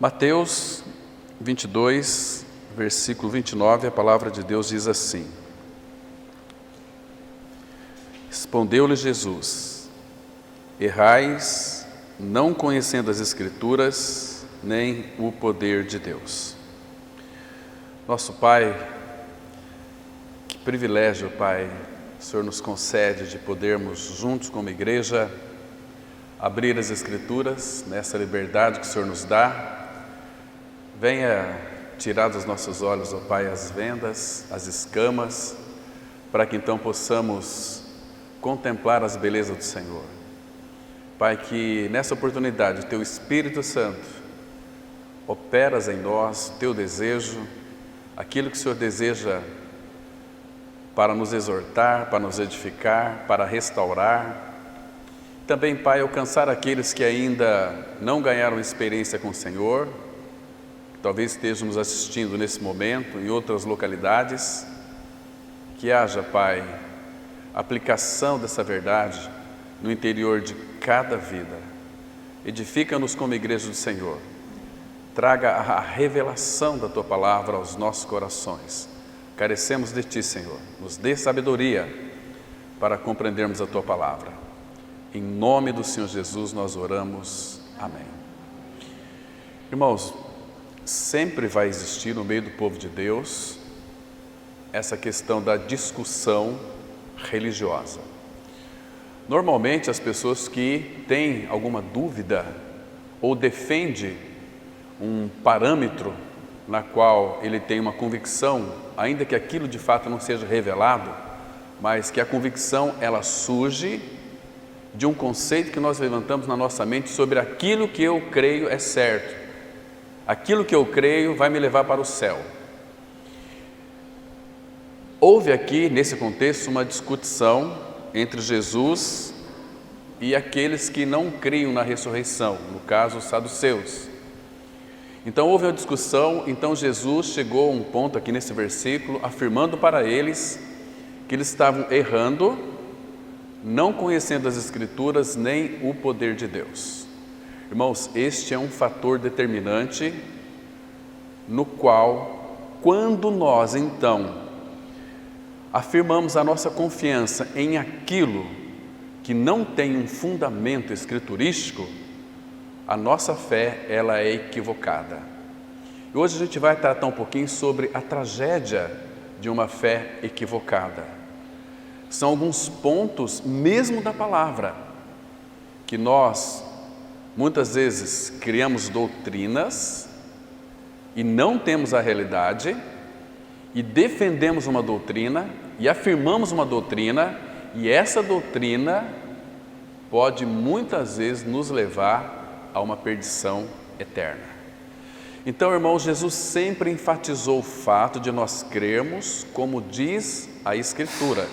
Mateus 22, versículo 29, a palavra de Deus diz assim: Respondeu-lhe Jesus: Errais, não conhecendo as Escrituras, nem o poder de Deus. Nosso Pai, que privilégio, Pai, o Senhor nos concede de podermos juntos como igreja abrir as Escrituras nessa liberdade que o Senhor nos dá. Venha tirar dos nossos olhos, ó Pai, as vendas, as escamas, para que então possamos contemplar as belezas do Senhor. Pai, que nessa oportunidade o Teu Espírito Santo operas em nós, o Teu desejo, aquilo que o Senhor deseja para nos exortar, para nos edificar, para restaurar. Também, Pai, alcançar aqueles que ainda não ganharam experiência com o Senhor, talvez estejam nos assistindo nesse momento, em outras localidades, que haja, Pai, aplicação dessa verdade no interior de cada vida. Edifica-nos como igreja do Senhor. Traga a revelação da Tua palavra aos nossos corações. Carecemos de Ti, Senhor. Nos dê sabedoria para compreendermos a Tua palavra. Em nome do Senhor Jesus nós oramos. Amém. Irmãos, sempre vai existir no meio do povo de Deus essa questão da discussão religiosa. Normalmente as pessoas que têm alguma dúvida ou defendem um parâmetro na qual ele tem uma convicção, ainda que aquilo de fato não seja revelado, mas que a convicção ela surge de um conceito que nós levantamos na nossa mente sobre aquilo que eu creio é certo. Aquilo que eu creio vai me levar para o céu. Houve aqui, nesse contexto, uma discussão entre Jesus e aqueles que não criam na ressurreição, no caso, os saduceus. Então, houve uma discussão, então Jesus chegou a um ponto aqui nesse versículo, afirmando para eles que eles estavam errando, não conhecendo as Escrituras nem o poder de Deus. Irmãos, este é um fator determinante no qual, quando nós então afirmamos a nossa confiança em aquilo que não tem um fundamento escriturístico, a nossa fé ela é equivocada. E hoje a gente vai tratar um pouquinho sobre a tragédia de uma fé equivocada. São alguns pontos mesmo da palavra que nós muitas vezes criamos doutrinas e não temos a realidade, e defendemos uma doutrina e afirmamos uma doutrina, e essa doutrina pode muitas vezes nos levar a uma perdição eterna. Então, irmãos, Jesus sempre enfatizou o fato de nós crermos como diz a Escritura.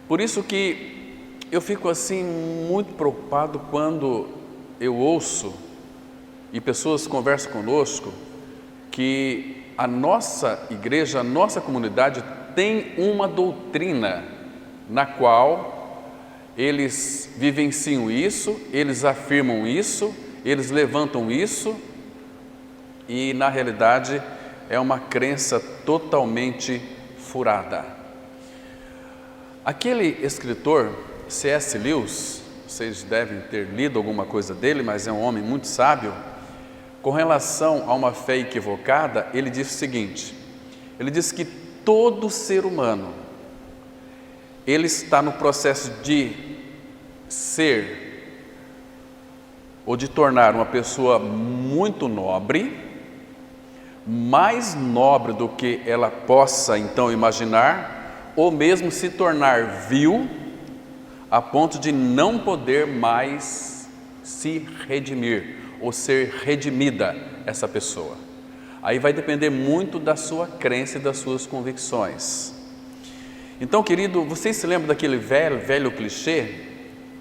Por isso que eu fico assim muito preocupado quando eu ouço e pessoas conversam conosco que a nossa igreja, a nossa comunidade tem uma doutrina na qual eles vivenciam isso, eles afirmam isso, eles levantam isso e na realidade é uma crença totalmente furada. Aquele escritor C.S. Lewis, vocês devem ter lido alguma coisa dele, mas é um homem muito sábio. Com relação a uma fé equivocada, ele diz o seguinte: ele diz que todo ser humano, ele está no processo de ser ou de tornar uma pessoa muito nobre, mais nobre do que ela possa então imaginar, ou mesmo se tornar vil, a ponto de não poder mais se redimir, ou ser redimida essa pessoa. Aí vai depender muito da sua crença e das suas convicções. Então, querido, vocês se lembram daquele velho clichê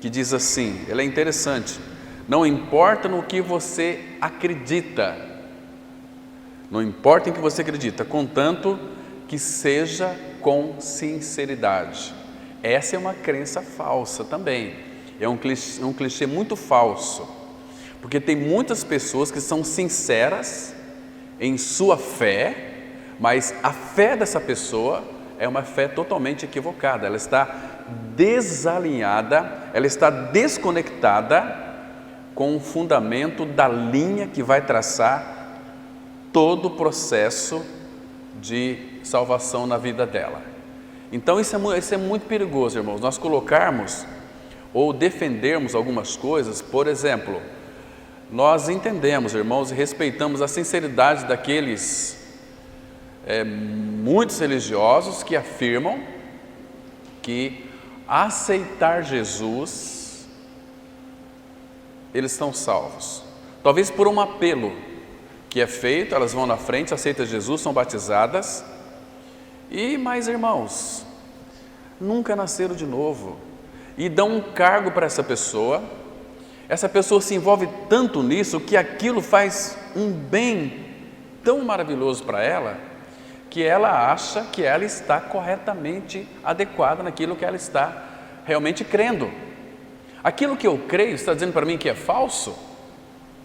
que diz assim, ele é interessante: não importa no que você acredita, não importa em que você acredita, contanto que seja com sinceridade. Essa é uma crença falsa também, é um clichê muito falso, Porque tem muitas pessoas que são sinceras em sua fé, mas a fé dessa pessoa é uma fé totalmente equivocada. Ela está desalinhada, ela está desconectada com o fundamento da linha que vai traçar todo o processo de salvação na vida dela. Então isso é muito perigoso, irmãos, nós colocarmos ou defendermos algumas coisas. Por exemplo, nós entendemos, irmãos, e respeitamos a sinceridade daqueles muitos religiosos que afirmam que aceitar Jesus, eles estão salvos. Talvez por um apelo que é feito, elas vão na frente, aceitam Jesus, são batizadas, mas irmãos, nunca nasceram de novo, e dão um cargo para essa pessoa se envolve tanto nisso, que aquilo faz um bem tão maravilhoso para ela, que ela acha que ela está corretamente adequada naquilo que ela está realmente crendo. Aquilo que eu creio está dizendo para mim que é falso?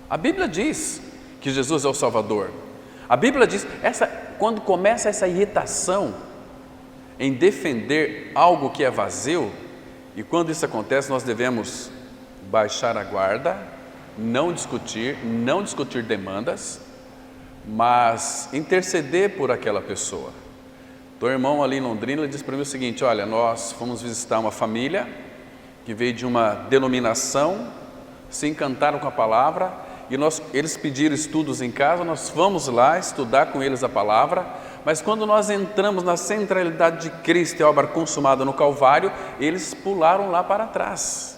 A Bíblia diz que Jesus é o Salvador. A Bíblia diz, quando começa essa irritação em defender algo que é vazio, e quando isso acontece, nós devemos baixar a guarda, não discutir demandas, mas interceder por aquela pessoa. O irmão ali em Londrina, ele disse para mim o seguinte: olha, nós fomos visitar uma família que veio de uma denominação, se encantaram com a palavra, e eles pediram estudos em casa, nós fomos lá estudar com eles a palavra, mas quando nós entramos na centralidade de Cristo e a obra consumada no Calvário, eles pularam lá para trás.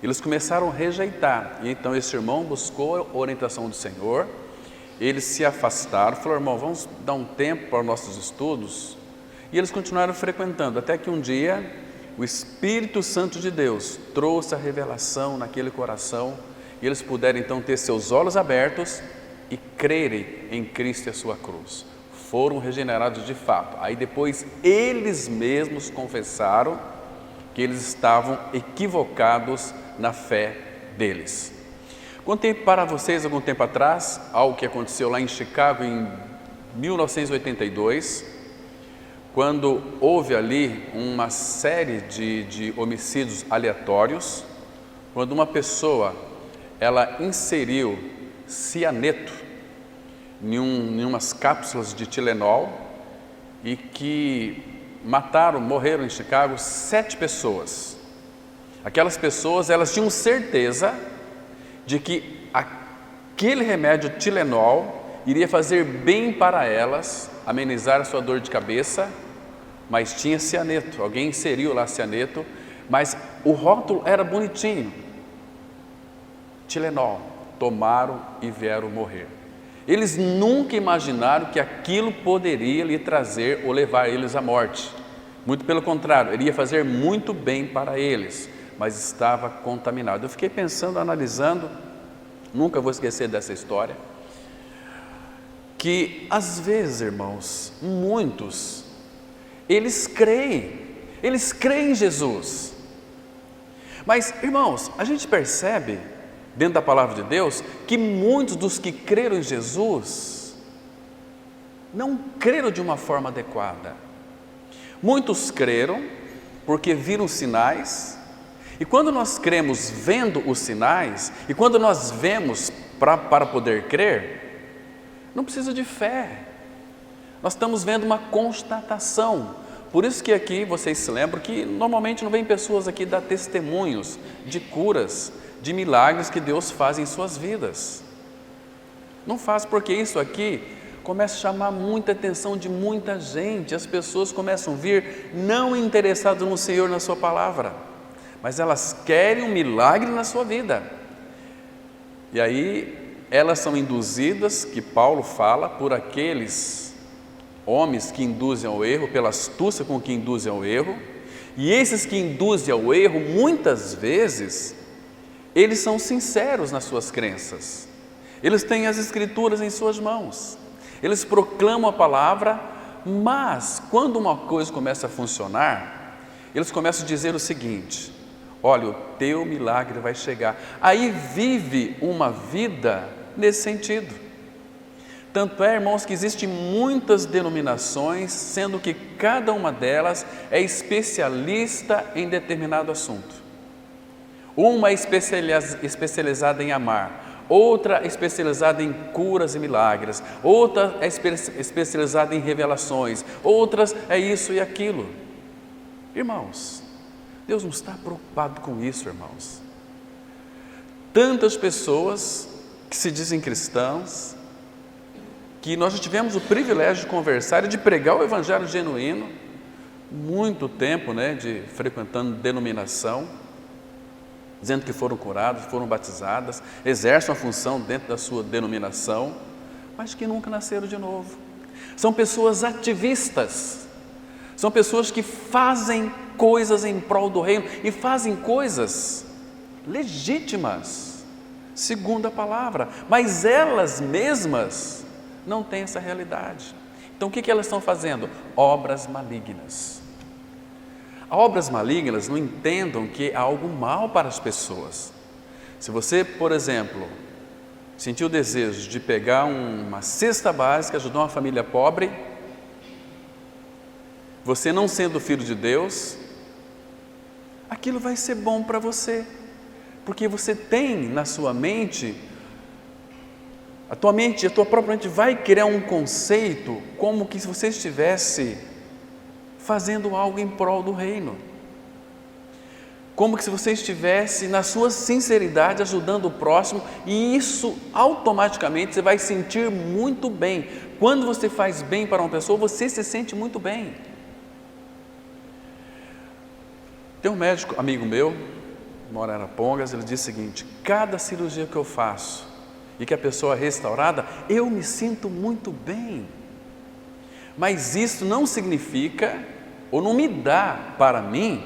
Eles começaram a rejeitar, e então esse irmão buscou a orientação do Senhor. Eles se afastaram, falaram: irmão, vamos dar um tempo para os nossos estudos, e eles continuaram frequentando, até que um dia o Espírito Santo de Deus trouxe a revelação naquele coração, e eles puderam então ter seus olhos abertos e crerem em Cristo e a sua cruz. Foram regenerados de fato. Aí depois eles mesmos confessaram que eles estavam equivocados na fé deles. Contei para vocês algum tempo atrás algo que aconteceu lá em Chicago em 1982, quando houve ali uma série de homicídios aleatórios, quando uma pessoa ela inseriu cianeto em umas cápsulas de Tilenol, e que morreram em Chicago 7 pessoas. Aquelas pessoas, elas tinham certeza de que aquele remédio Tilenol iria fazer bem para elas, amenizar a sua dor de cabeça, mas tinha cianeto. Alguém inseriu lá cianeto, mas o rótulo era bonitinho: Tilenol. Tomaram e vieram morrer. Eles nunca imaginaram que aquilo poderia lhe trazer ou levar eles à morte. Muito pelo contrário, iria fazer muito bem para eles, mas estava contaminado. Eu fiquei pensando, analisando, nunca vou esquecer dessa história, que às vezes, irmãos, muitos, eles creem em Jesus, mas, irmãos, a gente percebe dentro da palavra de Deus que muitos dos que creram em Jesus não creram de uma forma adequada. Muitos creram porque viram sinais, e quando nós cremos vendo os sinais, e quando nós vemos para poder crer, não precisa de fé, nós estamos vendo uma constatação. Por isso que aqui vocês se lembram que normalmente não vem pessoas aqui dar testemunhos de curas, de milagres que Deus faz em suas vidas. Não faz, porque isso aqui começa a chamar muita atenção de muita gente. As pessoas começam a vir não interessadas no Senhor, na sua palavra, mas elas querem um milagre na sua vida. E aí elas são induzidas, que Paulo fala, por aqueles homens que induzem ao erro, pela astúcia com que induzem ao erro. E esses que induzem ao erro, muitas vezes, eles são sinceros nas suas crenças, eles têm as Escrituras em suas mãos, eles proclamam a palavra, mas quando uma coisa começa a funcionar, eles começam a dizer o seguinte: olha, o teu milagre vai chegar. Aí vive uma vida nesse sentido. Tanto é, irmãos, que existem muitas denominações, sendo que cada uma delas é especialista em determinado assunto. Uma é especializada em amar, outra é especializada em curas e milagres, outra é especializada em revelações, outras é isso e aquilo. Irmãos, Deus não está preocupado com isso, irmãos. Tantas pessoas que se dizem cristãos, que nós já tivemos o privilégio de conversar e de pregar o evangelho genuíno, muito tempo, de frequentando denominação, dizendo que foram curadas, foram batizadas, exercem uma função dentro da sua denominação, mas que nunca nasceram de novo. São pessoas ativistas, são pessoas que fazem coisas em prol do reino e fazem coisas legítimas, segundo a palavra, mas elas mesmas não têm essa realidade. Então o que elas estão fazendo? Obras malignas. Obras malignas, não entendam que há algo mal para as pessoas. Se você, por exemplo, sentiu o desejo de pegar uma cesta básica, ajudar uma família pobre, você não sendo filho de Deus, aquilo vai ser bom para você, porque você tem na sua mente, a tua própria mente vai criar um conceito como que se você estivesse fazendo algo em prol do reino, como que se você estivesse na sua sinceridade ajudando o próximo, e isso automaticamente você vai sentir muito bem. Quando você faz bem para uma pessoa, você se sente muito bem. Tem um médico amigo meu, mora em Arapongas, ele diz o seguinte: cada cirurgia que eu faço e que a pessoa é restaurada, eu me sinto muito bem, mas isso não significa, ou não me dá para mim,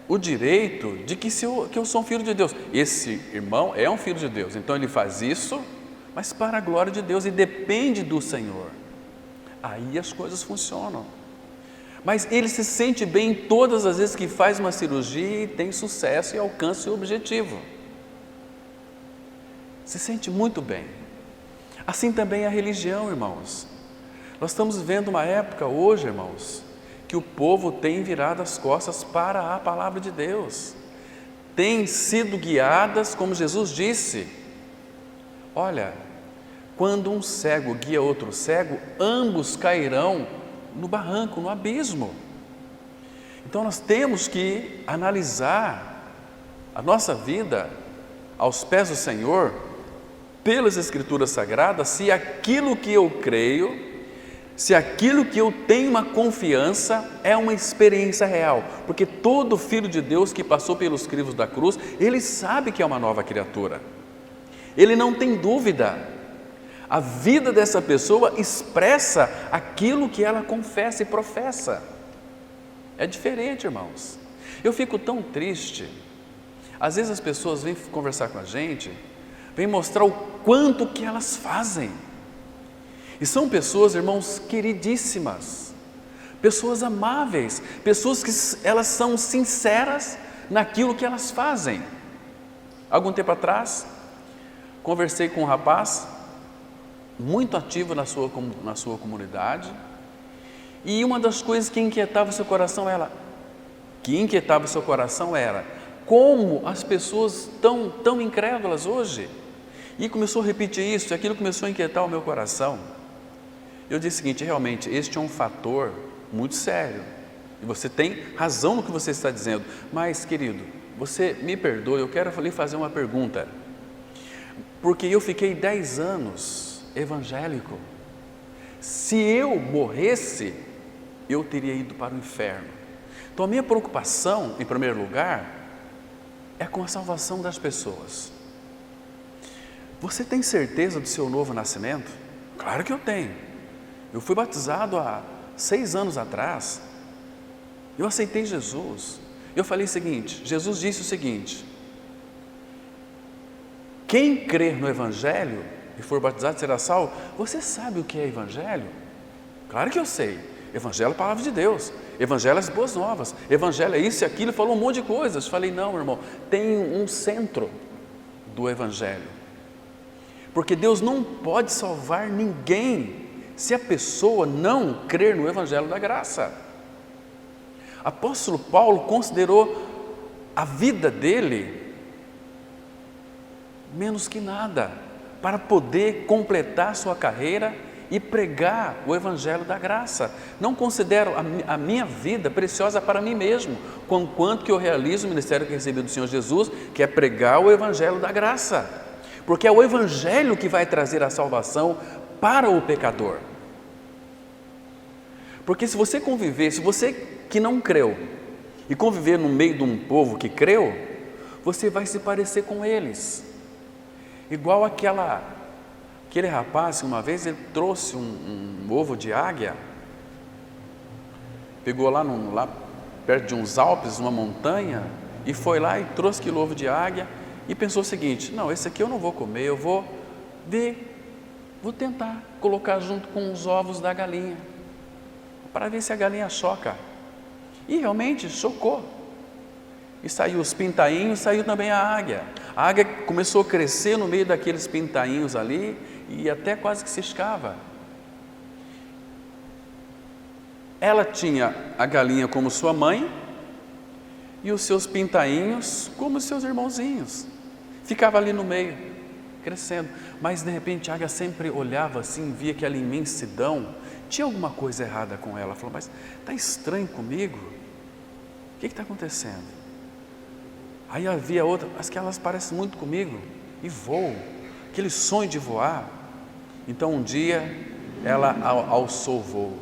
o direito de que eu sou um filho de Deus. Esse irmão é um filho de Deus, então ele faz isso, mas para a glória de Deus, e depende do Senhor. Aí as coisas funcionam. Mas ele se sente bem todas as vezes que faz uma cirurgia e tem sucesso e alcança o objetivo. Se sente muito bem. Assim também a religião, irmãos. Nós estamos vivendo uma época hoje, irmãos, que o povo tem virado as costas para a palavra de Deus. Tem sido guiadas, como Jesus disse. Olha, quando um cego guia outro cego, ambos cairão no barranco, no abismo. Então nós temos que analisar a nossa vida aos pés do Senhor, pelas Escrituras Sagradas, se aquilo que eu creio, se aquilo que eu tenho uma confiança é uma experiência real, porque todo filho de Deus que passou pelos crivos da cruz, ele sabe que é uma nova criatura, ele não tem dúvida. A vida dessa pessoa expressa aquilo que ela confessa e professa. É diferente, irmãos. Eu fico tão triste. Às vezes as pessoas vêm conversar com a gente, vêm mostrar o quanto que elas fazem. E são pessoas, irmãos, queridíssimas, pessoas amáveis, pessoas que elas são sinceras naquilo que elas fazem. Algum tempo atrás, conversei com um rapaz muito ativo na sua comunidade, e uma das coisas que inquietava o seu coração era como as pessoas tão incrédulas hoje, e começou a repetir isso, e aquilo começou a inquietar o meu coração. Eu disse o seguinte: realmente este é um fator muito sério, e você tem razão no que você está dizendo, mas querido, você me perdoe, eu quero lhe fazer uma pergunta, porque eu fiquei 10 anos evangélico. Se eu morresse, eu teria ido para o inferno. Então a minha preocupação, em primeiro lugar, é com a salvação das pessoas. Você tem certeza do seu novo nascimento? Claro que eu tenho. Eu fui batizado há 6 anos atrás. Eu aceitei Jesus. Eu falei o seguinte: Jesus disse o seguinte: quem crer no Evangelho e for batizado será salvo. Você sabe o que é Evangelho? Claro que eu sei. Evangelho é a palavra de Deus. Evangelho é as boas novas, Evangelho é isso e aquilo, falou um monte de coisas. Falei, não, irmão, tem um centro do Evangelho, porque Deus não pode salvar ninguém se a pessoa não crer no Evangelho da graça. Apóstolo Paulo considerou a vida dele menos que nada, para poder completar sua carreira e pregar o Evangelho da graça. Não considero a minha vida preciosa para mim mesmo, conquanto que eu realizo o ministério que recebi do Senhor Jesus, que é pregar o Evangelho da graça, porque é o Evangelho que vai trazer a salvação para o pecador. Porque se você conviver, se você que não creu, e conviver no meio de um povo que creu, você vai se parecer com eles, igual aquele rapaz que uma vez ele trouxe um ovo de águia, pegou lá perto de uns Alpes, uma montanha, e foi lá e trouxe aquele ovo de águia, e pensou o seguinte: não, esse aqui eu não vou comer, eu vou tentar colocar junto com os ovos da galinha, para ver se a galinha choca. E realmente chocou, e saiu os pintainhos, saiu também a águia. A águia começou a crescer no meio daqueles pintainhos ali, e até quase que se escava. Ela tinha a galinha como sua mãe, e os seus pintainhos como seus irmãozinhos. Ficava ali no meio, crescendo. Mas de repente a águia sempre olhava assim, via aquela imensidão, tinha alguma coisa errada com ela. Falou, mas está estranho comigo? O que está acontecendo? Aí havia outra, mas que elas parecem muito comigo, e voam, aquele sonho de voar. Então um dia ela alçou o voo,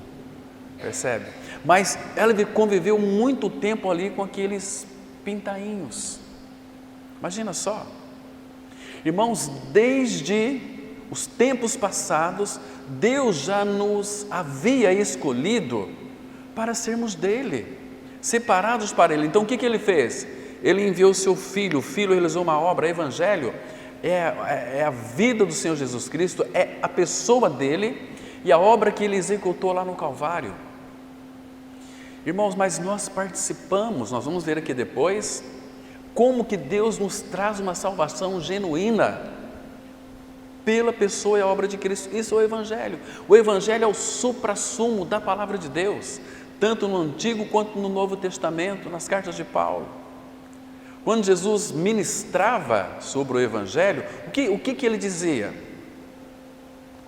percebe? Mas ela conviveu muito tempo ali com aqueles pintainhos. Imagina só, irmãos, desde os tempos passados, Deus já nos havia escolhido para sermos dele, separados para ele. Então o que ele fez? Ele enviou o seu filho, o filho realizou uma obra, o Evangelho é a vida do Senhor Jesus Cristo, é a pessoa dele e a obra que ele executou lá no Calvário. Irmãos, mas nós participamos, nós vamos ver aqui depois, como que Deus nos traz uma salvação genuína pela pessoa e a obra de Cristo. Isso é o Evangelho. O Evangelho é o suprassumo da palavra de Deus, tanto no Antigo quanto no Novo Testamento, nas cartas de Paulo. Quando Jesus ministrava sobre o Evangelho, o que ele dizia?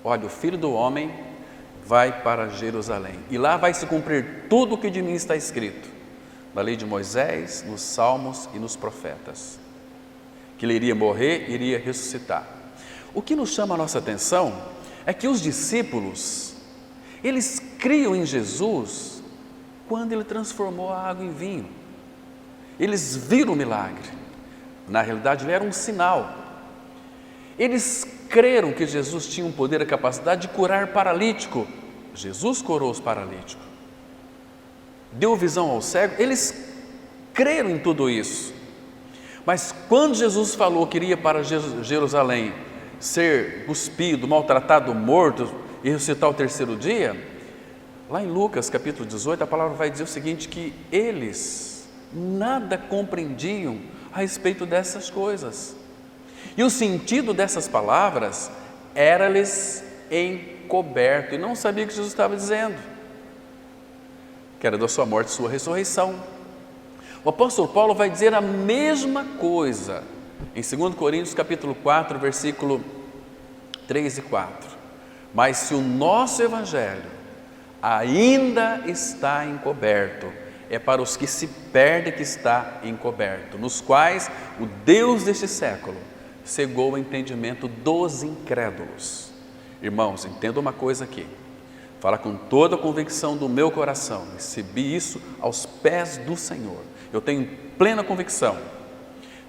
Olha, o Filho do Homem vai para Jerusalém, e lá vai se cumprir tudo o que de mim está escrito, na lei de Moisés, nos Salmos e nos profetas, que ele iria morrer, iria ressuscitar. O que nos chama a nossa atenção é que os discípulos, eles criam em Jesus quando ele transformou a água em vinho. Eles viram o milagre, na realidade ele era um sinal. Eles creram que Jesus tinha o poder e a capacidade de curar paralítico. Jesus curou os paralíticos, deu visão ao cego. Eles creram em tudo isso. Mas quando Jesus falou que iria para Jerusalém ser cuspido, maltratado, morto e ressuscitar ao terceiro dia, lá em Lucas capítulo 18, a palavra vai dizer o seguinte, que eles nada compreendiam a respeito dessas coisas. E o sentido dessas palavras era-lhes encoberto, e não sabia o que Jesus estava dizendo, que era da sua morte e sua ressurreição. O apóstolo Paulo vai dizer a mesma coisa em 2 Coríntios capítulo 4, versículo 3 e 4. Mas se o nosso Evangelho ainda está encoberto, é para os que se perdem que está encoberto, nos quais o Deus deste século cegou o entendimento dos incrédulos. Irmãos, entenda uma coisa aqui, fala com toda a convicção do meu coração, recebi isso aos pés do Senhor. Eu tenho plena convicção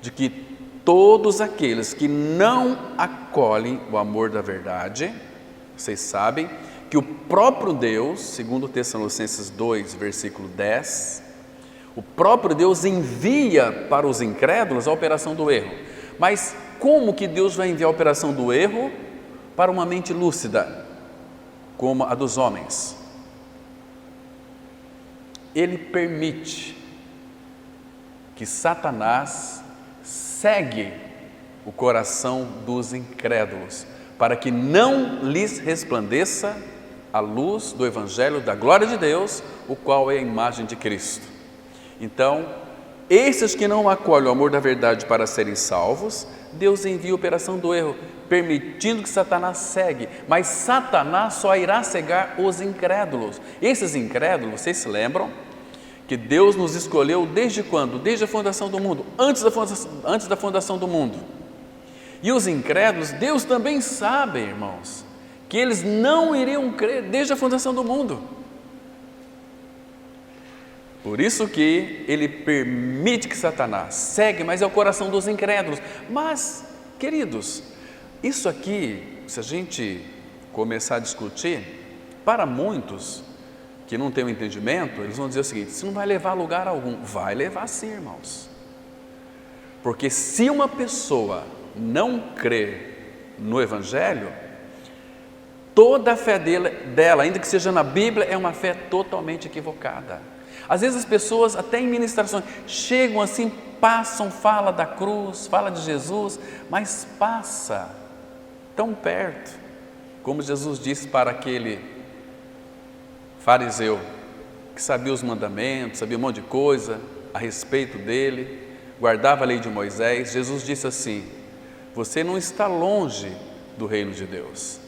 de que todos aqueles que não acolhem o amor da verdade, vocês sabem que o próprio Deus, segundo Tessalonicenses 2, versículo 10, o próprio Deus envia para os incrédulos a operação do erro. Mas como que Deus vai enviar a operação do erro para uma mente lúcida, como a dos homens? ele permite que Satanás cegue o coração dos incrédulos, para que não lhes resplandeça a luz do Evangelho da glória de Deus, o qual é a imagem de Cristo. Então, esses que não acolhem o amor da verdade para serem salvos, Deus envia a operação do erro, permitindo que Satanás cegue, mas Satanás só irá cegar os incrédulos. Esses incrédulos, vocês se lembram que Deus nos escolheu desde quando? Desde a fundação do mundo, antes da fundação do mundo. E os incrédulos, Deus também sabe, irmãos, que eles não iriam crer desde a fundação do mundo. Por isso que ele permite que Satanás cegue, mas é o coração dos incrédulos. Mas, queridos, isso aqui, se a gente começar a discutir, para muitos que não têm o entendimento, eles vão dizer o seguinte: isso não vai levar a lugar algum. Vai levar sim, irmãos. Porque se uma pessoa não crê no Evangelho, toda a fé dela, ainda que seja na Bíblia, é uma fé totalmente equivocada. Às vezes as pessoas, até em ministrações, chegam assim, passam, fala da cruz, fala de Jesus, mas passa tão perto, como Jesus disse para aquele fariseu, que sabia os mandamentos, sabia um monte de coisa a respeito dele, guardava a lei de Moisés. Jesus disse assim: você não está longe do reino de Deus.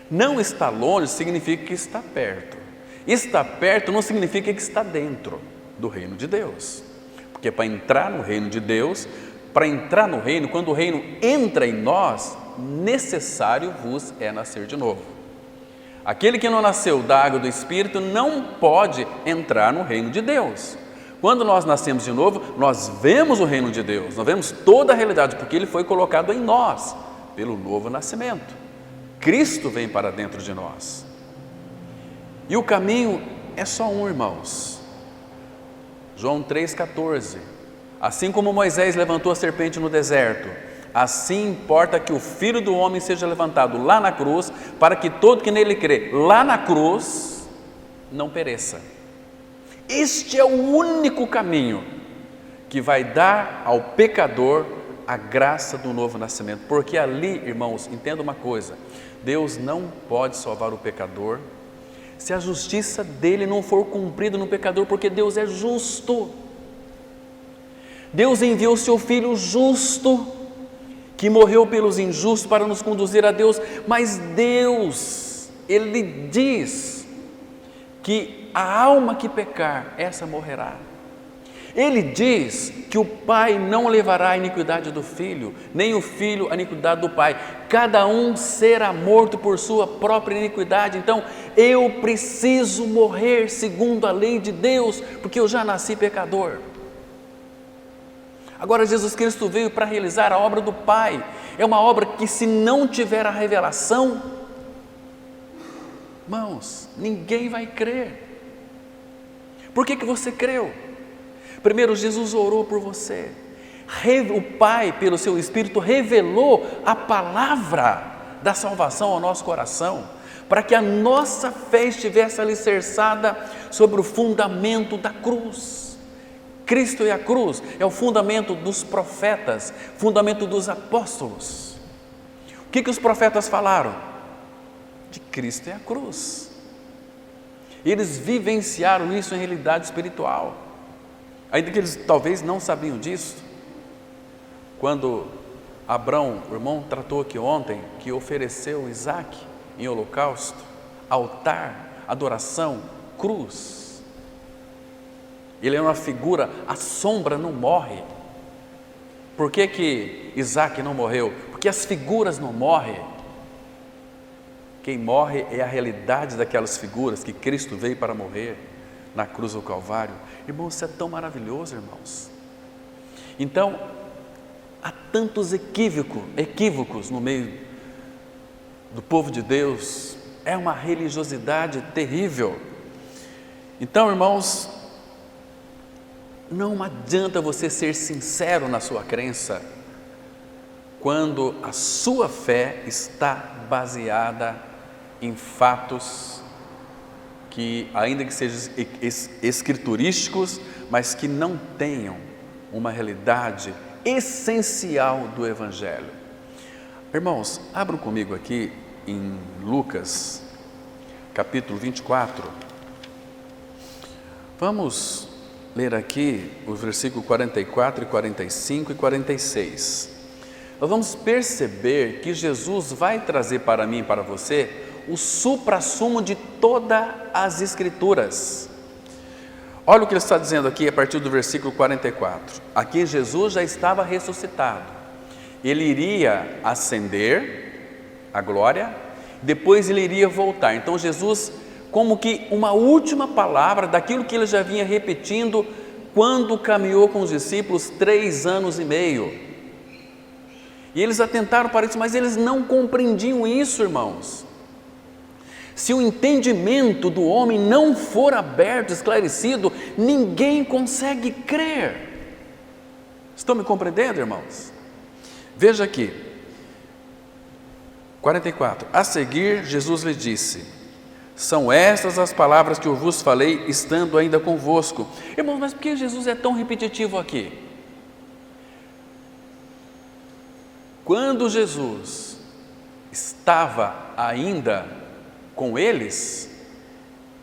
Não está longe significa que está perto. Estar perto não significa que está dentro do reino de Deus. Porque para entrar no reino de Deus, para entrar no reino, quando o reino entra em nós, necessário vos é nascer de novo. Aquele que não nasceu da água do Espírito não pode entrar no reino de Deus. Quando nós nascemos de novo, nós vemos o reino de Deus, nós vemos toda a realidade, porque ele foi colocado em nós, pelo novo nascimento. Cristo vem para dentro de nós. E o caminho é só um, irmãos. João 3,14. Assim como Moisés levantou a serpente no deserto, assim importa que o Filho do Homem seja levantado lá na cruz, para que todo que nele crê, lá na cruz, não pereça. Este é o único caminho que vai dar ao pecador a graça do novo nascimento. Porque ali, irmãos, entenda uma coisa: Deus não pode salvar o pecador se a justiça dele não for cumprida no pecador, porque Deus é justo. Deus enviou o seu Filho justo, que morreu pelos injustos para nos conduzir a Deus, mas Deus, Ele diz que a alma que pecar, essa morrerá. Ele diz que o pai não levará a iniquidade do filho, nem o filho a iniquidade do pai. Cada um será morto por sua própria iniquidade. Então, eu preciso morrer segundo a lei de Deus, porque eu já nasci pecador. Agora, Jesus Cristo veio para realizar a obra do Pai. É uma obra que, se não tiver a revelação, irmãos, ninguém vai crer. Por que você creu? Primeiro, Jesus orou por você. O Pai, pelo seu Espírito, revelou a palavra da salvação ao nosso coração, para que a nossa fé estivesse alicerçada sobre o fundamento da cruz. Cristo e a cruz é o fundamento dos profetas, fundamento dos apóstolos. O que os profetas falaram? De Cristo e a cruz. Eles vivenciaram isso em realidade espiritual, ainda que eles talvez não sabiam disso. Quando Abrão, o irmão tratou aqui ontem, que ofereceu Isaac em holocausto, altar, adoração, cruz. Ele é uma figura, a sombra não morre. Por que Isaac não morreu? Porque as figuras não morrem. Quem morre é a realidade daquelas figuras que Cristo veio para morrer na cruz do Calvário. Irmãos, isso é tão maravilhoso, irmãos. Então, há tantos equívocos no meio do povo de Deus. É uma religiosidade terrível. Então, irmãos, não adianta você ser sincero na sua crença quando a sua fé está baseada em fatos que ainda que sejam escriturísticos, mas que não tenham uma realidade essencial do Evangelho. Irmãos, abram comigo aqui em Lucas, capítulo 24. Vamos ler aqui os versículos 44, 45 e 46. Nós vamos perceber que Jesus vai trazer para mim e para você o suprassumo de todas as Escrituras. Olha o que ele está dizendo aqui a partir do versículo 44. Aqui Jesus já estava ressuscitado. Ele iria ascender à glória, depois ele iria voltar. Então Jesus, como que uma última palavra daquilo que ele já vinha repetindo quando caminhou com os discípulos 3 anos e meio. E eles atentaram para isso, mas eles não compreendiam isso, irmãos. Se o entendimento do homem não for aberto, esclarecido, ninguém consegue crer. Estão me compreendendo, irmãos? Veja aqui, 44. A seguir, Jesus lhe disse: são estas as palavras que eu vos falei, estando ainda convosco. Irmãos, mas por que Jesus é tão repetitivo aqui? Quando Jesus estava ainda com eles,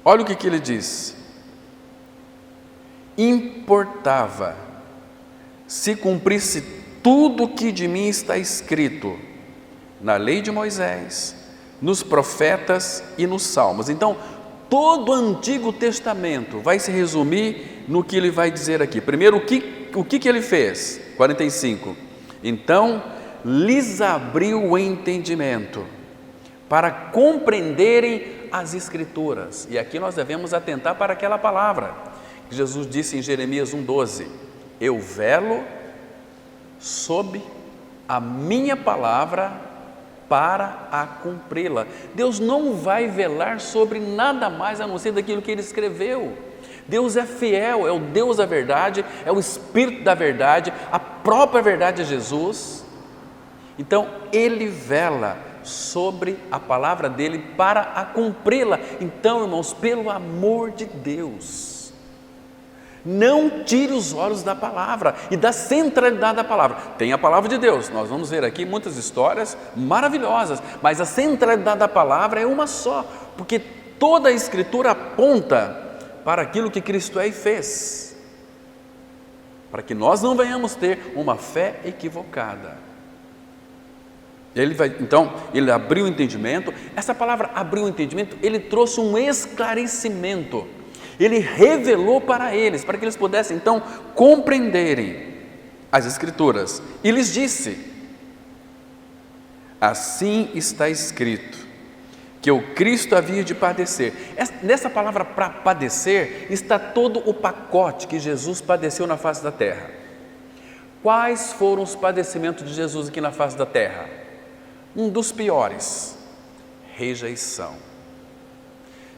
olha o que ele diz: importava se cumprisse tudo o que de mim está escrito na lei de Moisés, nos profetas e nos salmos. Então, todo o Antigo Testamento vai se resumir no que ele vai dizer aqui. Primeiro, o que ele fez? 45. Então, lhes abriu o entendimento para compreenderem as Escrituras. E aqui nós devemos atentar para aquela palavra que Jesus disse em Jeremias 1,12: eu velo sob a minha palavra para a cumpri-la. Deus não vai velar sobre nada mais a não ser daquilo que Ele escreveu. Deus é fiel, é o Deus da verdade, é o Espírito da verdade, a própria verdade é Jesus. Então Ele vela sobre a palavra dele para a cumpri-la. Então, irmãos, pelo amor de Deus, não tire os olhos da palavra e da centralidade da palavra. Tem a palavra de Deus, nós vamos ver aqui muitas histórias maravilhosas, mas a centralidade da palavra é uma só, porque toda a Escritura aponta para aquilo que Cristo é e fez, para que nós não venhamos ter uma fé equivocada. Então, ele abriu o entendimento. Essa palavra abriu o entendimento, ele trouxe um esclarecimento. Ele revelou para eles, para que eles pudessem então compreenderem as Escrituras. E lhes disse: assim está escrito, que o Cristo havia de padecer. Nessa palavra para padecer está todo o pacote que Jesus padeceu na face da terra. Quais foram os padecimentos de Jesus aqui na face da terra? Um dos piores: rejeição.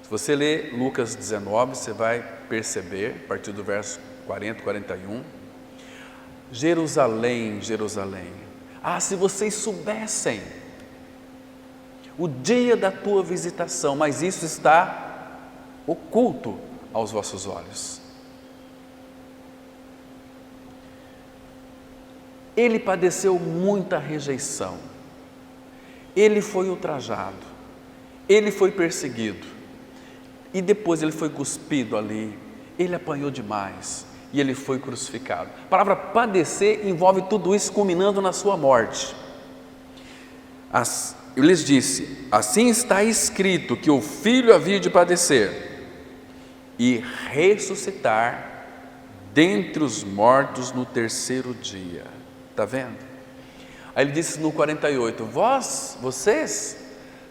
Se você ler Lucas 19, você vai perceber, a partir do verso 40, 41, Jerusalém, Jerusalém, se vocês soubessem o dia da tua visitação, mas isso está oculto aos vossos olhos. Ele padeceu muita rejeição. Ele foi ultrajado, ele foi perseguido, e depois ele foi cuspido ali, ele apanhou demais, e ele foi crucificado. A palavra padecer envolve tudo isso, culminando na sua morte. Eu lhes disse: assim está escrito, que o Filho havia de padecer e ressuscitar dentre os mortos no 3º dia. Está vendo? Aí ele disse no 48, vocês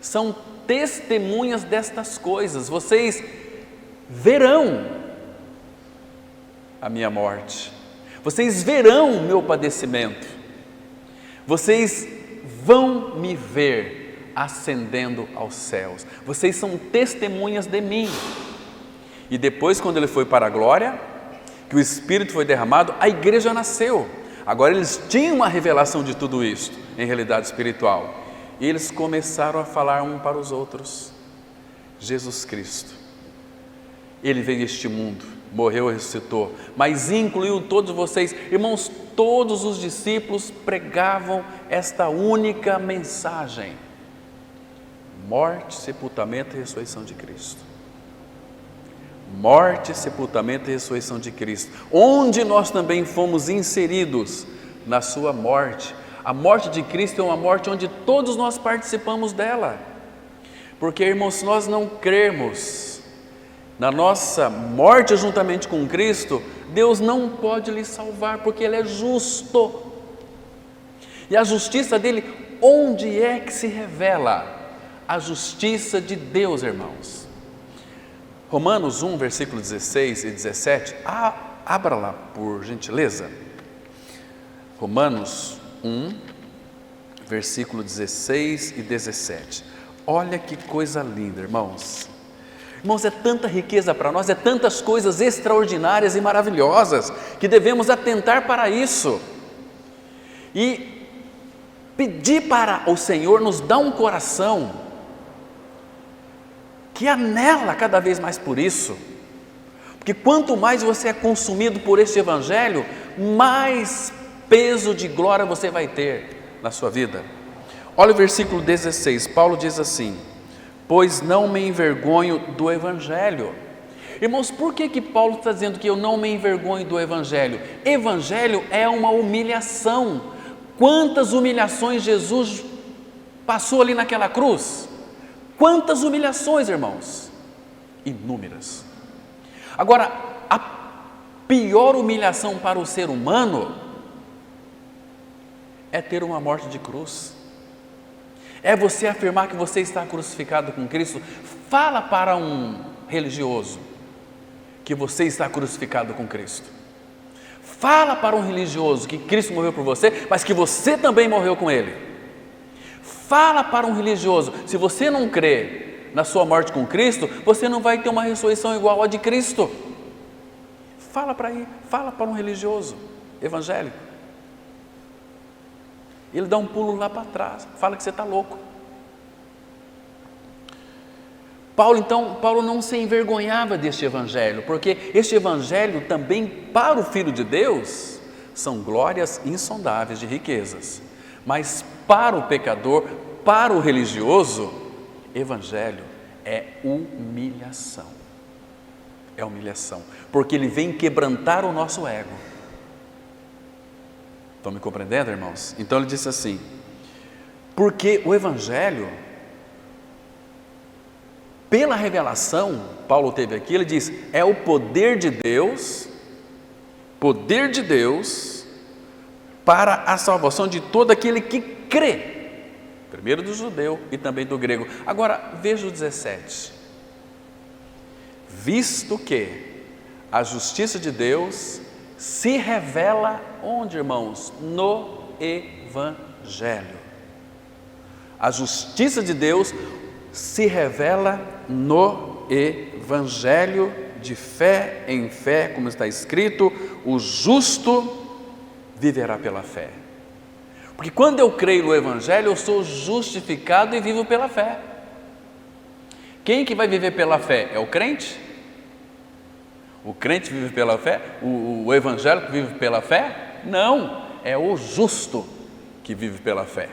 são testemunhas destas coisas, vocês verão a minha morte, vocês verão o meu padecimento, vocês vão me ver ascendendo aos céus, vocês são testemunhas de mim. E depois, quando ele foi para a glória, que o Espírito foi derramado, a igreja nasceu. Agora eles tinham uma revelação de tudo isso, em realidade espiritual. E eles começaram a falar um para os outros: Jesus Cristo Ele veio a este mundo, morreu e ressuscitou, mas incluiu todos vocês. Irmãos, todos os discípulos pregavam esta única mensagem: morte, sepultamento e ressurreição de Cristo. Morte, sepultamento e ressurreição de Cristo, onde nós também fomos inseridos na sua morte. A morte de Cristo é uma morte onde todos nós participamos dela, porque, irmãos, se nós não crermos na nossa morte juntamente com Cristo, Deus não pode lhe salvar, porque Ele é justo, e a justiça dele, onde é que se revela? A justiça de Deus, irmãos. Romanos 1, versículo 16 e 17, abra lá por gentileza. Romanos 1, versículo 16 e 17. Olha que coisa linda, irmãos. Irmãos, é tanta riqueza para nós, é tantas coisas extraordinárias e maravilhosas, que devemos atentar para isso e pedir para o Senhor nos dar um coração que anela cada vez mais por isso, porque quanto mais você é consumido por este Evangelho, mais peso de glória você vai ter na sua vida. Olha o versículo 16, Paulo diz assim: pois não me envergonho do Evangelho. Irmãos, por que Paulo está dizendo que eu não me envergonho do Evangelho? Evangelho é uma humilhação. Quantas humilhações Jesus passou ali naquela cruz? Quantas humilhações, irmãos? Inúmeras. Agora, a pior humilhação para o ser humano é ter uma morte de cruz. É você afirmar que você está crucificado com Cristo. Fala para um religioso que você está crucificado com Cristo. Fala para um religioso que Cristo morreu por você, mas que você também morreu com Ele. Fala para um religioso: se você não crê na sua morte com Cristo, você não vai ter uma ressurreição igual à de Cristo. Fala para um religioso evangélico. Ele dá um pulo lá para trás, fala que você está louco. Paulo não se envergonhava deste Evangelho, porque este Evangelho também, para o Filho de Deus, são glórias insondáveis de riquezas, mas para o pecador, para o religioso, Evangelho é humilhação. É humilhação, porque ele vem quebrantar o nosso ego. Estão me compreendendo, irmãos? Então ele disse assim: porque o Evangelho, pela revelação, Paulo teve aqui, ele diz, é o poder de Deus para a salvação de todo aquele que crê, primeiro do judeu e também do grego. Agora, veja o 17, visto que a justiça de Deus se revela onde, irmãos? No Evangelho. A justiça de Deus se revela no Evangelho, de fé em fé, como está escrito, o justo viverá pela fé. Porque quando eu creio no Evangelho, eu sou justificado e vivo pela fé. Quem que vai viver pela fé? É o crente? O crente vive pela fé? O evangélico vive pela fé? Não, é o justo que vive pela fé.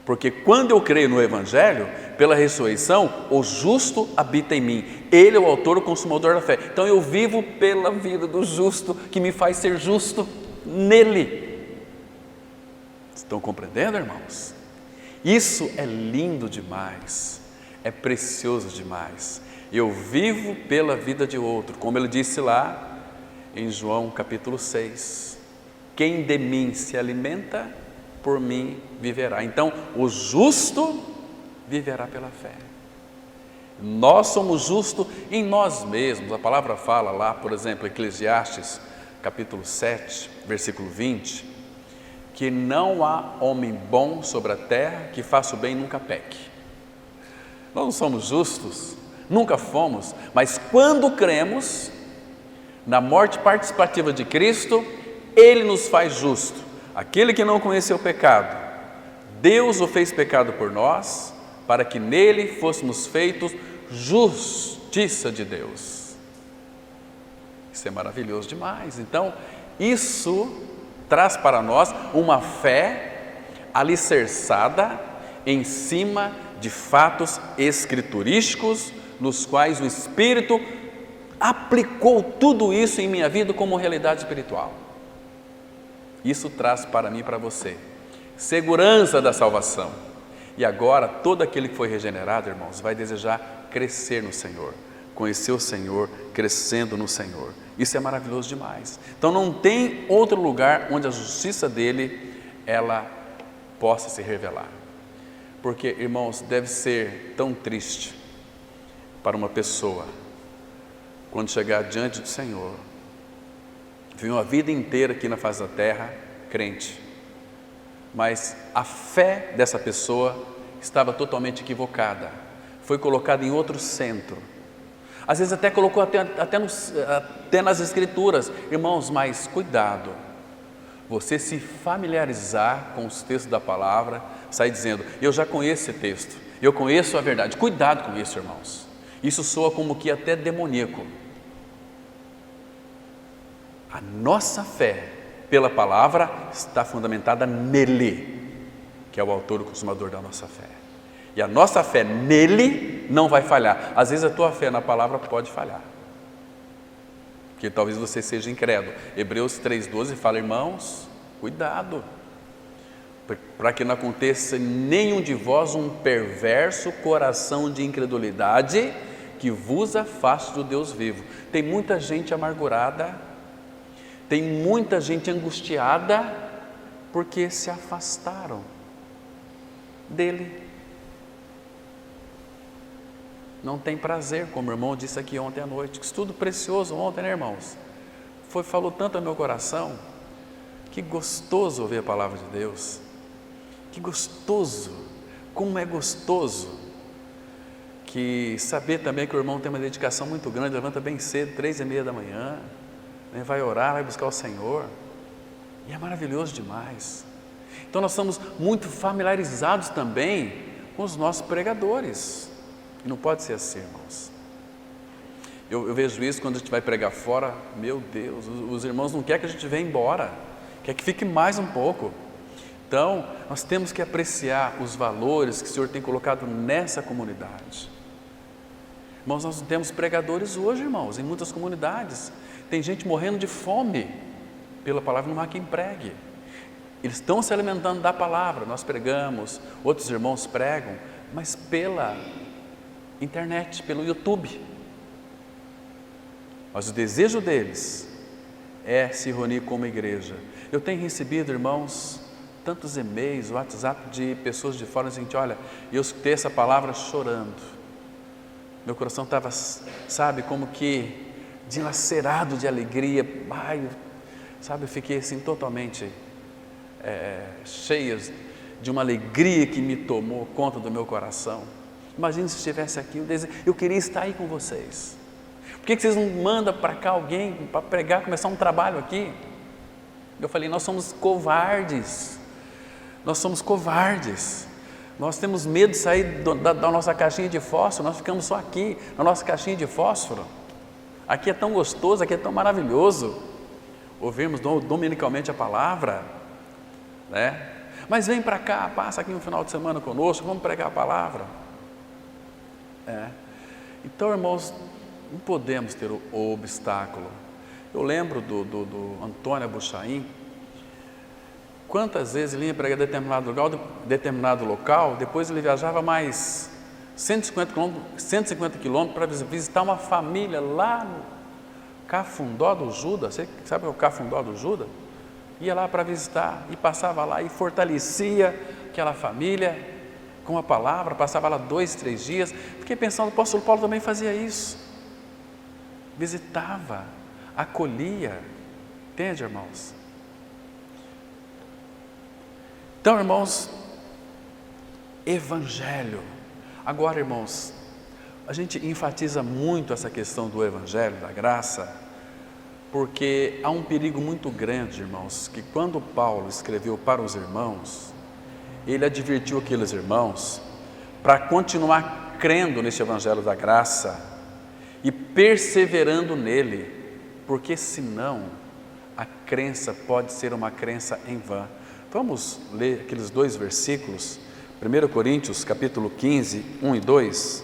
Porque quando eu creio no Evangelho, pela ressurreição, o justo habita em mim. Ele é o autor e o consumador da fé. Então eu vivo pela vida do justo, que me faz ser justo nele. Estão compreendendo, irmãos? Isso é lindo demais, é precioso demais. Eu vivo pela vida de outro, como ele disse lá em João capítulo 6. Quem de mim se alimenta, por mim viverá. Então, o justo viverá pela fé. Nós somos justos em nós mesmos. A palavra fala lá, por exemplo, Eclesiastes, capítulo 7, versículo 20, que não há homem bom sobre a terra que faça o bem e nunca peque. Nós não somos justos, nunca fomos, mas quando cremos na morte participativa de Cristo, Ele nos faz justo. Aquele que não conheceu o pecado, Deus o fez pecado por nós, para que nele fôssemos feitos justos. justiça de Deus. Isso é maravilhoso demais. Então, isso traz para nós uma fé alicerçada em cima de fatos escriturísticos, nos quais o Espírito aplicou tudo isso em minha vida como realidade espiritual. Isso traz para mim e para você segurança da salvação. E agora, todo aquele que foi regenerado, irmãos, vai desejar crescer no Senhor, conhecer o Senhor, crescendo no Senhor. Isso é maravilhoso demais. Então não tem outro lugar onde a justiça dele, ela possa se revelar. Porque, irmãos, deve ser tão triste para uma pessoa, quando chegar diante do Senhor, viveu a vida inteira aqui na face da terra, crente, mas a fé dessa pessoa estava totalmente equivocada, foi colocada em outro centro, às vezes até colocou até nas escrituras. Irmãos, mas cuidado, você se familiarizar com os textos da palavra, sair dizendo, eu já conheço esse texto, eu conheço a verdade. Cuidado com isso, irmãos, isso soa como que até demoníaco. A nossa fé pela palavra está fundamentada nele, que é o autor e consumador da nossa fé. E a nossa fé nele não vai falhar. Às vezes a tua fé na palavra pode falhar, porque talvez você seja incrédulo. Hebreus 3,12 fala, irmãos, cuidado, para que não aconteça em nenhum de vós um perverso coração de incredulidade, que vos afaste do Deus vivo. Tem muita gente amargurada, tem muita gente angustiada, porque se afastaram dele. Não tem prazer, como o irmão disse aqui ontem à noite. Que estudo precioso ontem, né, irmãos? Falou tanto ao meu coração. Que gostoso ouvir a palavra de Deus. Que gostoso, como é gostoso. Que saber também que o irmão tem uma dedicação muito grande, levanta bem cedo, 3:30 da manhã, né, vai orar, vai buscar o Senhor, e é maravilhoso demais. Então nós estamos muito familiarizados também com os nossos pregadores, e não pode ser assim, irmãos. Eu vejo isso quando a gente vai pregar fora, meu Deus, os irmãos não querem que a gente venha embora, quer que fique mais um pouco. Então, nós temos que apreciar os valores que o Senhor tem colocado nessa comunidade. Irmãos, nós não temos pregadores hoje, irmãos, em muitas comunidades. Tem gente morrendo de fome pela palavra, não há quem pregue. Eles estão se alimentando da palavra, nós pregamos, outros irmãos pregam, mas pela internet, pelo YouTube. Mas o desejo deles é se reunir como igreja. Eu tenho recebido, irmãos, tantos e-mails, WhatsApp de pessoas de fora, assim, olha, eu escutei essa palavra chorando, meu coração estava, sabe, como que dilacerado de alegria, sabe, eu fiquei assim totalmente cheio de uma alegria que me tomou conta do meu coração. Imagina se estivesse aqui, eu queria estar aí com vocês. Por que vocês não mandam para cá alguém para pregar, começar um trabalho aqui? Eu falei, nós somos covardes. Nós somos covardes, nós temos medo de sair da nossa caixinha de fósforo, nós ficamos só aqui, na nossa caixinha de fósforo. Aqui é tão gostoso, aqui é tão maravilhoso, ouvirmos dominicalmente a palavra, né? Mas vem para cá, passa aqui um final de semana conosco, vamos pregar a palavra. Então, irmãos, não podemos ter o obstáculo. Eu lembro do Antônio Abuchaim. Quantas vezes ele ia pregar determinado local, depois ele viajava mais 150 quilômetros para visitar uma família lá no Cafundó do Judas. Você sabe o que é o Cafundó do Judas? Ia lá para visitar e passava lá e fortalecia aquela família com a palavra, passava lá 2, 3 dias. Fiquei pensando, o apóstolo Paulo também fazia isso, visitava, acolhia, entende, irmãos? Então, irmãos, evangelho. Agora, irmãos, a gente enfatiza muito essa questão do evangelho, da graça, porque há um perigo muito grande, irmãos, que quando Paulo escreveu para os irmãos, ele advertiu aqueles irmãos para continuar crendo nesse evangelho da graça, e perseverando nele, porque senão a crença pode ser uma crença em vão. Vamos ler aqueles 2 versículos, 1 Coríntios capítulo 15, 1 e 2.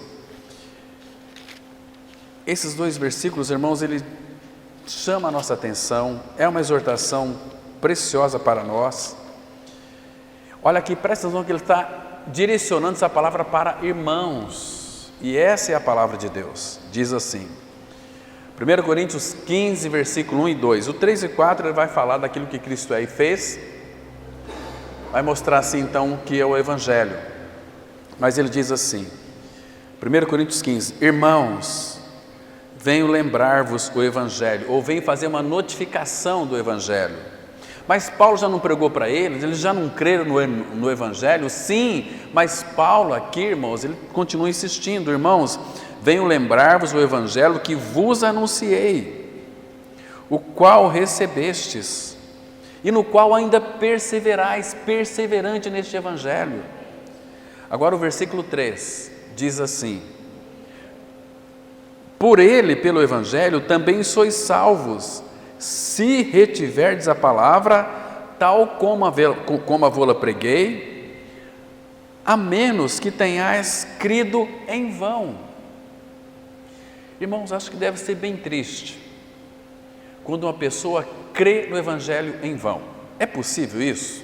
Esses 2 versículos, irmãos, ele chama a nossa atenção, é uma exortação preciosa para nós. Olha aqui, presta atenção que ele está direcionando essa palavra para irmãos, e essa é a palavra de Deus. Diz assim, 1 Coríntios 15, versículo 1 e 2, o 3 e 4 ele vai falar daquilo que Cristo é e fez, vai mostrar assim então o que é o Evangelho, mas ele diz assim, 1 Coríntios 15, irmãos, venho lembrar-vos o Evangelho, ou venho fazer uma notificação do Evangelho. Mas Paulo já não pregou para eles já não creram no Evangelho? Sim, mas Paulo aqui, irmãos, ele continua insistindo, irmãos, venho lembrar-vos o Evangelho que vos anunciei, o qual recebestes, e no qual ainda perseverais, perseverante neste Evangelho. Agora o versículo 3 diz assim, por ele, pelo Evangelho, também sois salvos, se retiverdes a palavra, tal como a vô-la preguei, a menos que tenhais crido em vão. Irmãos, acho que deve ser bem triste quando uma pessoa crê no Evangelho em vão. É possível isso?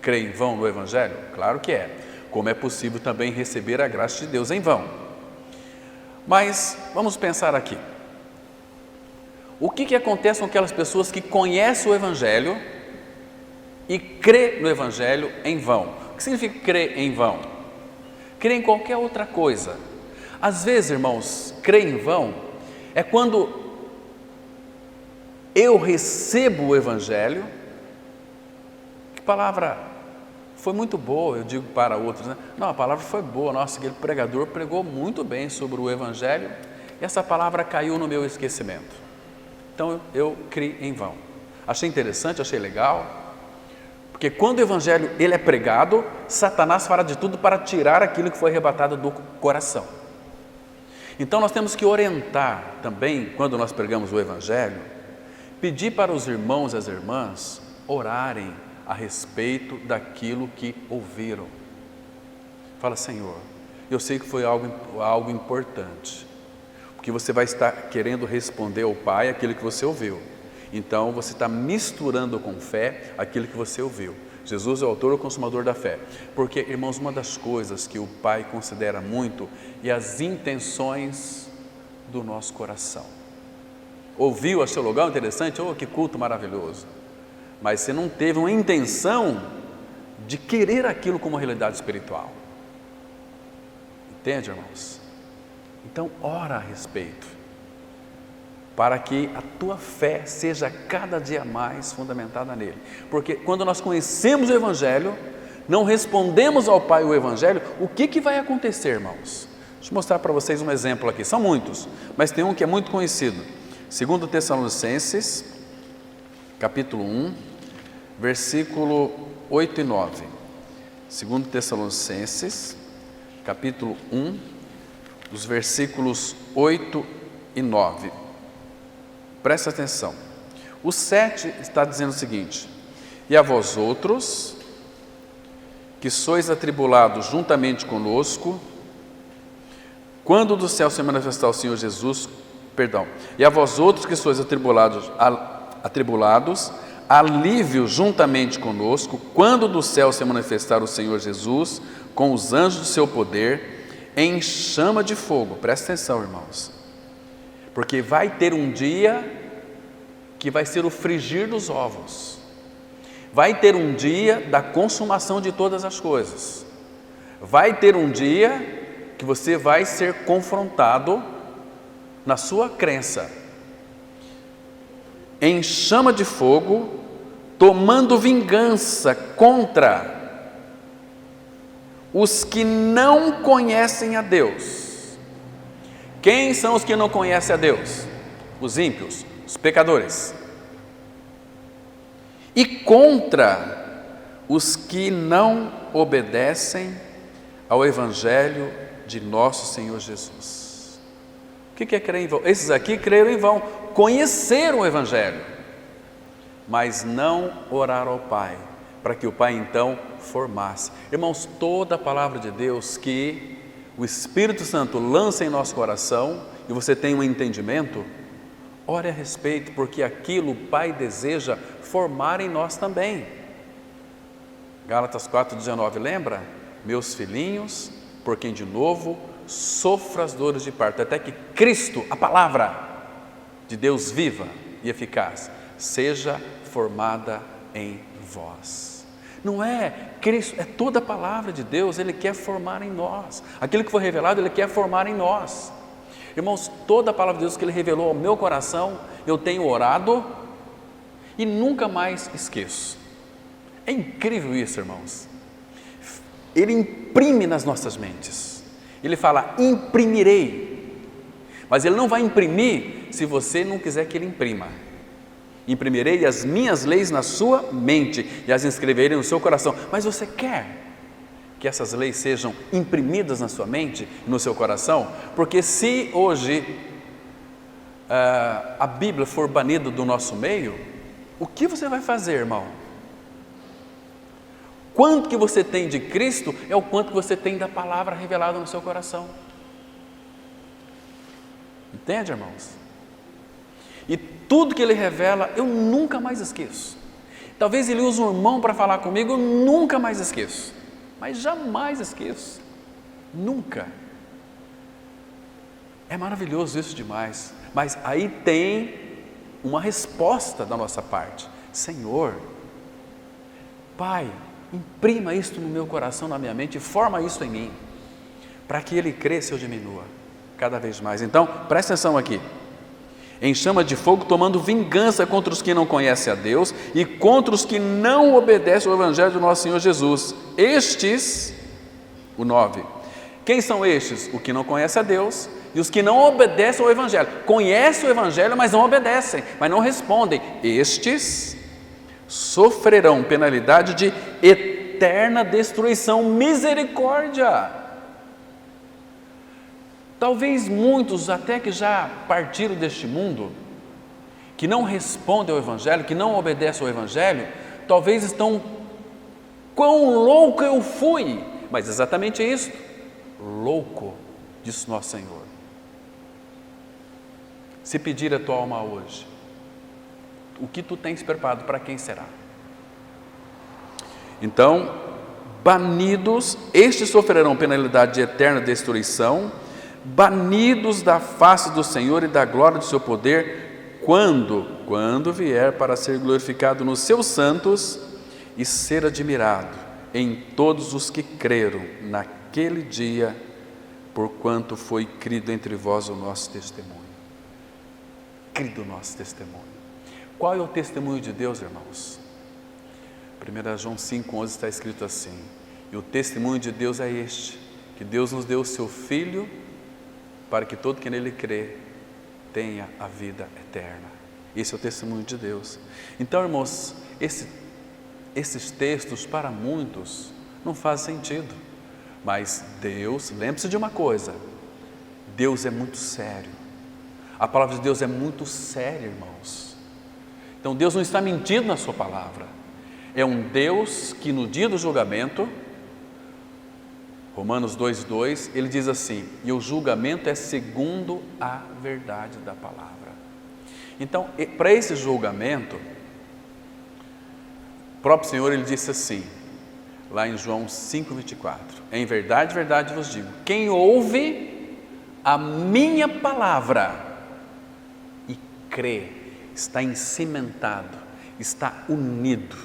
Crer em vão no Evangelho? Claro que é. Como é possível também receber a graça de Deus em vão. Mas vamos pensar aqui. O que acontece com aquelas pessoas que conhecem o Evangelho e crê no Evangelho em vão? O que significa crer em vão? Crer em qualquer outra coisa. Às vezes, irmãos, crer em vão é quando eu recebo o Evangelho, que palavra foi muito boa, eu digo para outros, né? Não, a palavra foi boa, nossa, aquele pregador pregou muito bem sobre o Evangelho, e essa palavra caiu no meu esquecimento. Então eu criei em vão. Achei interessante, achei legal, porque quando o Evangelho ele é pregado, Satanás fará de tudo para tirar aquilo que foi arrebatado do coração. Então nós temos que orientar também, quando nós pregamos o Evangelho, pedir para os irmãos e as irmãs orarem a respeito daquilo que ouviram. Fala, Senhor, eu sei que foi algo importante, porque você vai estar querendo responder ao Pai aquilo que você ouviu. Então você está misturando com fé aquilo que você ouviu. Jesus é o autor e o consumador da fé. Porque, irmãos, uma das coisas que o Pai considera muito é as intenções do nosso coração. Ouviu, achou legal, interessante? Oh, que culto maravilhoso! Mas você não teve uma intenção de querer aquilo como realidade espiritual. Entende, irmãos? Então, ora a respeito, para que a tua fé seja cada dia mais fundamentada nele. Porque quando nós conhecemos o Evangelho, não respondemos ao Pai o Evangelho, o que vai acontecer, irmãos? Deixa eu mostrar para vocês um exemplo aqui, são muitos, mas tem um que é muito conhecido. 2 Tessalonicenses, capítulo 1, versículo 8 e 9. 2 Tessalonicenses, capítulo 1, dos versículos 8 e 9. Presta atenção. O 7 está dizendo o seguinte: e a vós outros, que sois atribulados juntamente conosco, quando do céu se manifestar o Senhor Jesus, e a vós outros que sois atribulados, alívio juntamente conosco, quando do céu se manifestar o Senhor Jesus, com os anjos do seu poder, em chama de fogo. Presta atenção, irmãos, porque vai ter um dia que vai ser o frigir dos ovos, vai ter um dia da consumação de todas as coisas, vai ter um dia que você vai ser confrontado na sua crença, em chama de fogo, tomando vingança contra os que não conhecem a Deus. Quem são os que não conhecem a Deus? Os ímpios, os pecadores. E contra os que não obedecem ao Evangelho de nosso Senhor Jesus. que é crer em vão? Esses aqui creram em vão, conheceram o Evangelho, mas não oraram ao Pai, para que o Pai então formasse. Irmãos, toda a palavra de Deus que o Espírito Santo lança em nosso coração e você tem um entendimento, ore a respeito, porque aquilo o Pai deseja formar em nós também. Gálatas 4,19, lembra? Meus filhinhos, por quem de novo sofro as dores de parto, até que Cristo, a palavra de Deus viva e eficaz, seja formada em vós. Não é Cristo, é toda a palavra de Deus, Ele quer formar em nós. Aquilo que foi revelado, Ele quer formar em nós. Irmãos, toda a palavra de Deus que Ele revelou ao meu coração, eu tenho orado e nunca mais esqueço. É incrível isso, irmãos. Ele imprime nas nossas mentes. Ele fala, imprimirei. Mas Ele não vai imprimir se você não quiser que Ele imprima. Imprimirei as minhas leis na sua mente e as inscreverei no seu coração. Mas você quer que essas leis sejam imprimidas na sua mente e no seu coração? Porque se hoje a Bíblia for banida do nosso meio, o que você vai fazer, irmão? Quanto que você tem de Cristo é o quanto que você tem da palavra revelada no seu coração. Entende, irmãos? E tudo que Ele revela, eu nunca mais esqueço. Talvez Ele use um irmão para falar comigo, eu nunca mais esqueço. Mas jamais esqueço. Nunca. É maravilhoso isso demais. Mas aí tem uma resposta da nossa parte. Senhor, Pai, imprima isto no meu coração, na minha mente, e forma isso em mim, para que Ele cresça ou diminua cada vez mais. Então, presta atenção aqui. Em chama de fogo, tomando vingança contra os que não conhecem a Deus e contra os que não obedecem ao Evangelho do nosso Senhor Jesus. Estes, o 9, quem são estes? O que não conhece a Deus e os que não obedecem ao Evangelho. Conhecem o Evangelho, mas não obedecem, mas não respondem. Estes sofrerão penalidade de eterna destruição. Misericórdia! Talvez muitos até que já partiram deste mundo, que não respondem ao Evangelho, que não obedecem ao Evangelho, talvez estão, quão louco eu fui, mas exatamente isso, louco, disse nosso Senhor. Se pedir a tua alma hoje, o que tu tens preparado, para quem será? Então, banidos, estes sofrerão penalidade de eterna destruição, banidos da face do Senhor e da glória do seu poder, quando vier para ser glorificado nos seus santos e ser admirado em todos os que creram naquele dia, porquanto foi crido entre vós o nosso testemunho. Crido o nosso testemunho. Qual é o testemunho de Deus, irmãos? 1 João 5,11 está escrito assim: e o testemunho de Deus é este, que Deus nos deu o seu Filho, para que todo que nele crê tenha a vida eterna. Esse é o testemunho de Deus. Então, irmãos, esses textos para muitos não fazem sentido, mas Deus, lembre-se de uma coisa, Deus é muito sério, a palavra de Deus é muito séria, irmãos. Então Deus não está mentindo na sua palavra, é um Deus que no dia do julgamento, Romanos 2,2, ele diz assim, e o julgamento é segundo a verdade da palavra. Então, para esse julgamento, o próprio Senhor, ele disse assim, lá em João 5,24, em verdade, verdade vos digo, quem ouve a minha palavra e crê, está encimentado, está unido,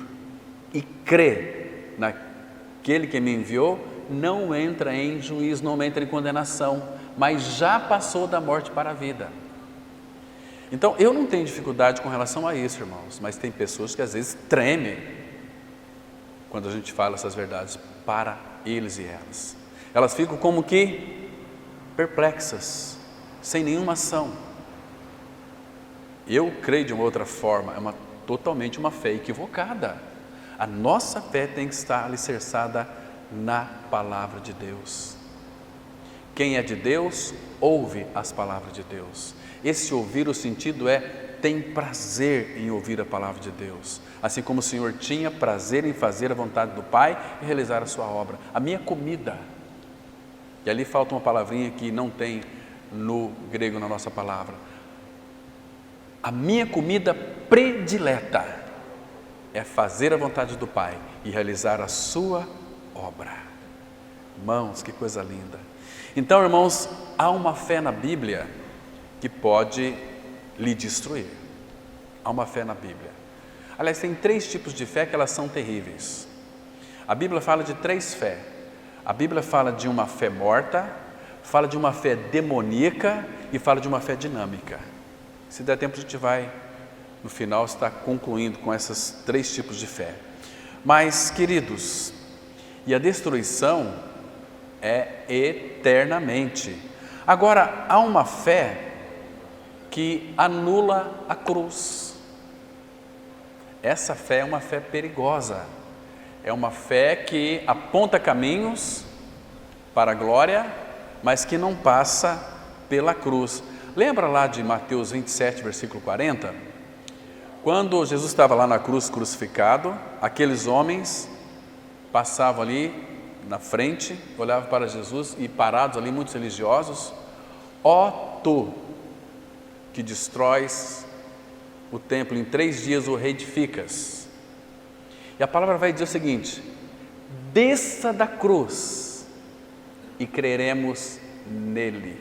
e crê naquele que me enviou, não entra em juízo, não entra em condenação, mas já passou da morte para a vida. Então, eu não tenho dificuldade com relação a isso, irmãos, mas tem pessoas que às vezes tremem quando a gente fala essas verdades para eles e elas. Elas ficam como que perplexas, sem nenhuma ação. Eu creio de uma outra forma, é totalmente uma fé equivocada. A nossa fé tem que estar alicerçada na palavra de Deus. Quem é de Deus, ouve as palavras de Deus. Esse ouvir, o sentido é, tem prazer em ouvir a palavra de Deus. Assim como o Senhor tinha prazer em fazer a vontade do Pai e realizar a sua obra. A minha comida. E ali falta uma palavrinha que não tem no grego na nossa palavra. A minha comida predileta é fazer a vontade do Pai e realizar a sua obra. Irmãos, que coisa linda. Então, irmãos, há uma fé na Bíblia que pode lhe destruir. Há uma fé na Bíblia. Aliás, tem 3 tipos de fé que elas são terríveis. A Bíblia fala de 3 fé. A Bíblia fala de uma fé morta, fala de uma fé demoníaca e fala de uma fé dinâmica. Se der tempo, a gente vai, no final, estar concluindo com esses 3 tipos de fé. Mas, queridos, e a destruição é eternamente. Agora, há uma fé que anula a cruz. Essa fé é uma fé perigosa. É uma fé que aponta caminhos para a glória, mas que não passa pela cruz. Lembra lá de Mateus 27, versículo 40? Quando Jesus estava lá na cruz crucificado, aqueles homens passavam ali na frente, olhavam para Jesus e parados ali, muitos religiosos, ó tu que destróis o templo, em 3 dias o reedificas. E a palavra vai dizer o seguinte: desça da cruz e creremos nele.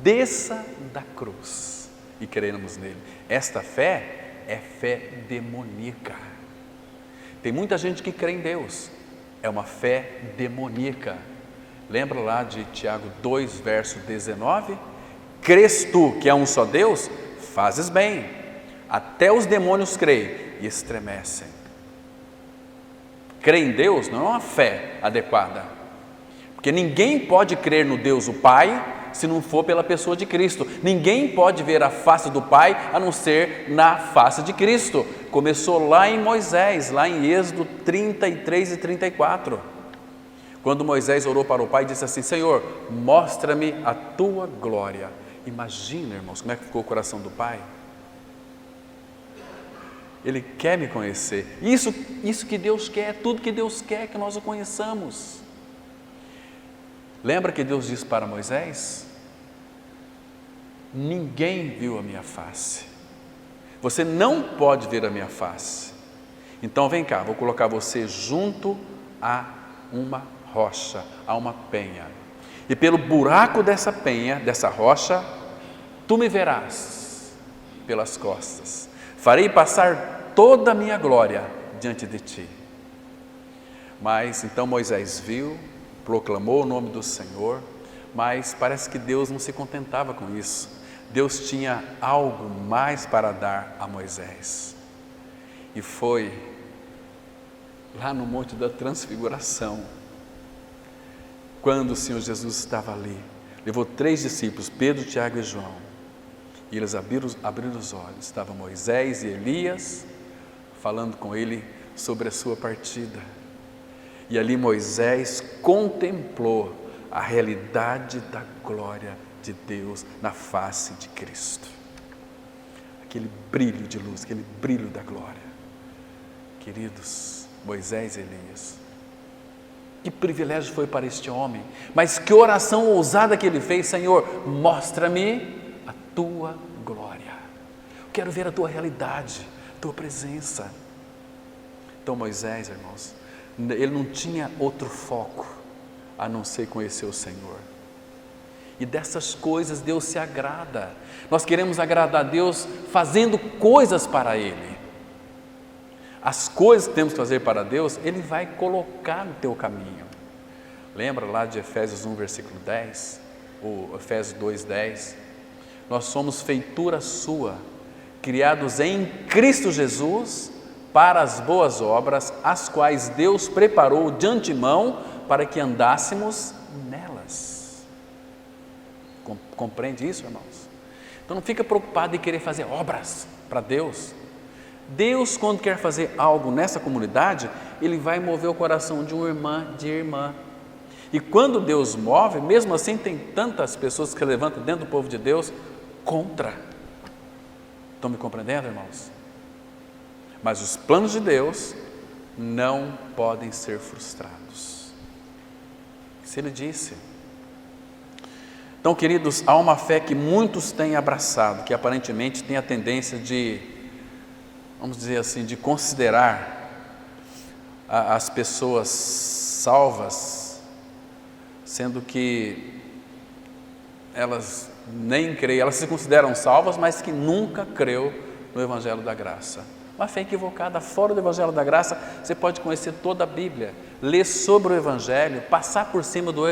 Desça da cruz e creremos nele. Esta fé é fé demoníaca. Tem muita gente que crê em Deus, é uma fé demoníaca. Lembra lá de Tiago 2, verso 19? Crês tu que há um só Deus? Fazes bem. Até os demônios creem e estremecem. Crer em Deus não é uma fé adequada, porque ninguém pode crer no Deus o Pai se não for pela pessoa de Cristo. Ninguém pode ver a face do Pai a não ser na face de Cristo. Começou lá em Moisés, lá em Êxodo 33 e 34, quando Moisés orou para o Pai e disse assim: Senhor, mostra-me a tua glória. Imagina, irmãos, como é que ficou o coração do Pai. Ele quer me conhecer. Isso que Deus quer, tudo que Deus quer que nós o conheçamos. Lembra que Deus disse para Moisés: ninguém viu a minha face. Você não pode ver a minha face. Então vem cá, vou colocar você junto a uma rocha, a uma penha. E pelo buraco dessa penha, dessa rocha, tu me verás pelas costas. Farei passar toda a minha glória diante de ti. Mas então Moisés viu, proclamou o nome do Senhor, mas parece que Deus não se contentava com isso. Deus tinha algo mais para dar a Moisés. E foi lá no Monte da Transfiguração, quando o Senhor Jesus estava ali, levou 3 discípulos, Pedro, Tiago e João, e eles abriram os olhos. Estava Moisés e Elias falando com ele sobre a sua partida. E ali Moisés contemplou a realidade da glória de Deus na face de Cristo. Aquele brilho de luz, aquele brilho da glória. Queridos, Moisés e Elias, que privilégio foi para este homem, mas que oração ousada que ele fez: Senhor, mostra-me a tua glória. Eu quero ver a tua realidade, a tua presença. Então Moisés, irmãos, ele não tinha outro foco a não ser conhecer o Senhor. E dessas coisas Deus se agrada. Nós queremos agradar a Deus fazendo coisas para Ele. As coisas que temos que fazer para Deus, Ele vai colocar no teu caminho. Lembra lá de Efésios 1, versículo 10? Ou Efésios 2, 10? Nós somos feitura sua, criados em Cristo Jesus para as boas obras, as quais Deus preparou de antemão para que andássemos nelas. Compreende isso, irmãos? Então não fica preocupado em querer fazer obras para Deus. Deus, quando quer fazer algo nessa comunidade, Ele vai mover o coração de uma irmã, de irmã. E quando Deus move, mesmo assim tem tantas pessoas que se levantam dentro do povo de Deus contra. Estão me compreendendo, irmãos? Mas os planos de Deus não podem ser frustrados. Isso Ele disse. Então, queridos, há uma fé que muitos têm abraçado, que aparentemente tem a tendência de, vamos dizer assim, de considerar as pessoas salvas, sendo que elas nem creem, elas se consideram salvas, mas que nunca creu no Evangelho da Graça. Uma fé equivocada. Fora do Evangelho da Graça, você pode conhecer toda a Bíblia, ler sobre o Evangelho, passar por cima do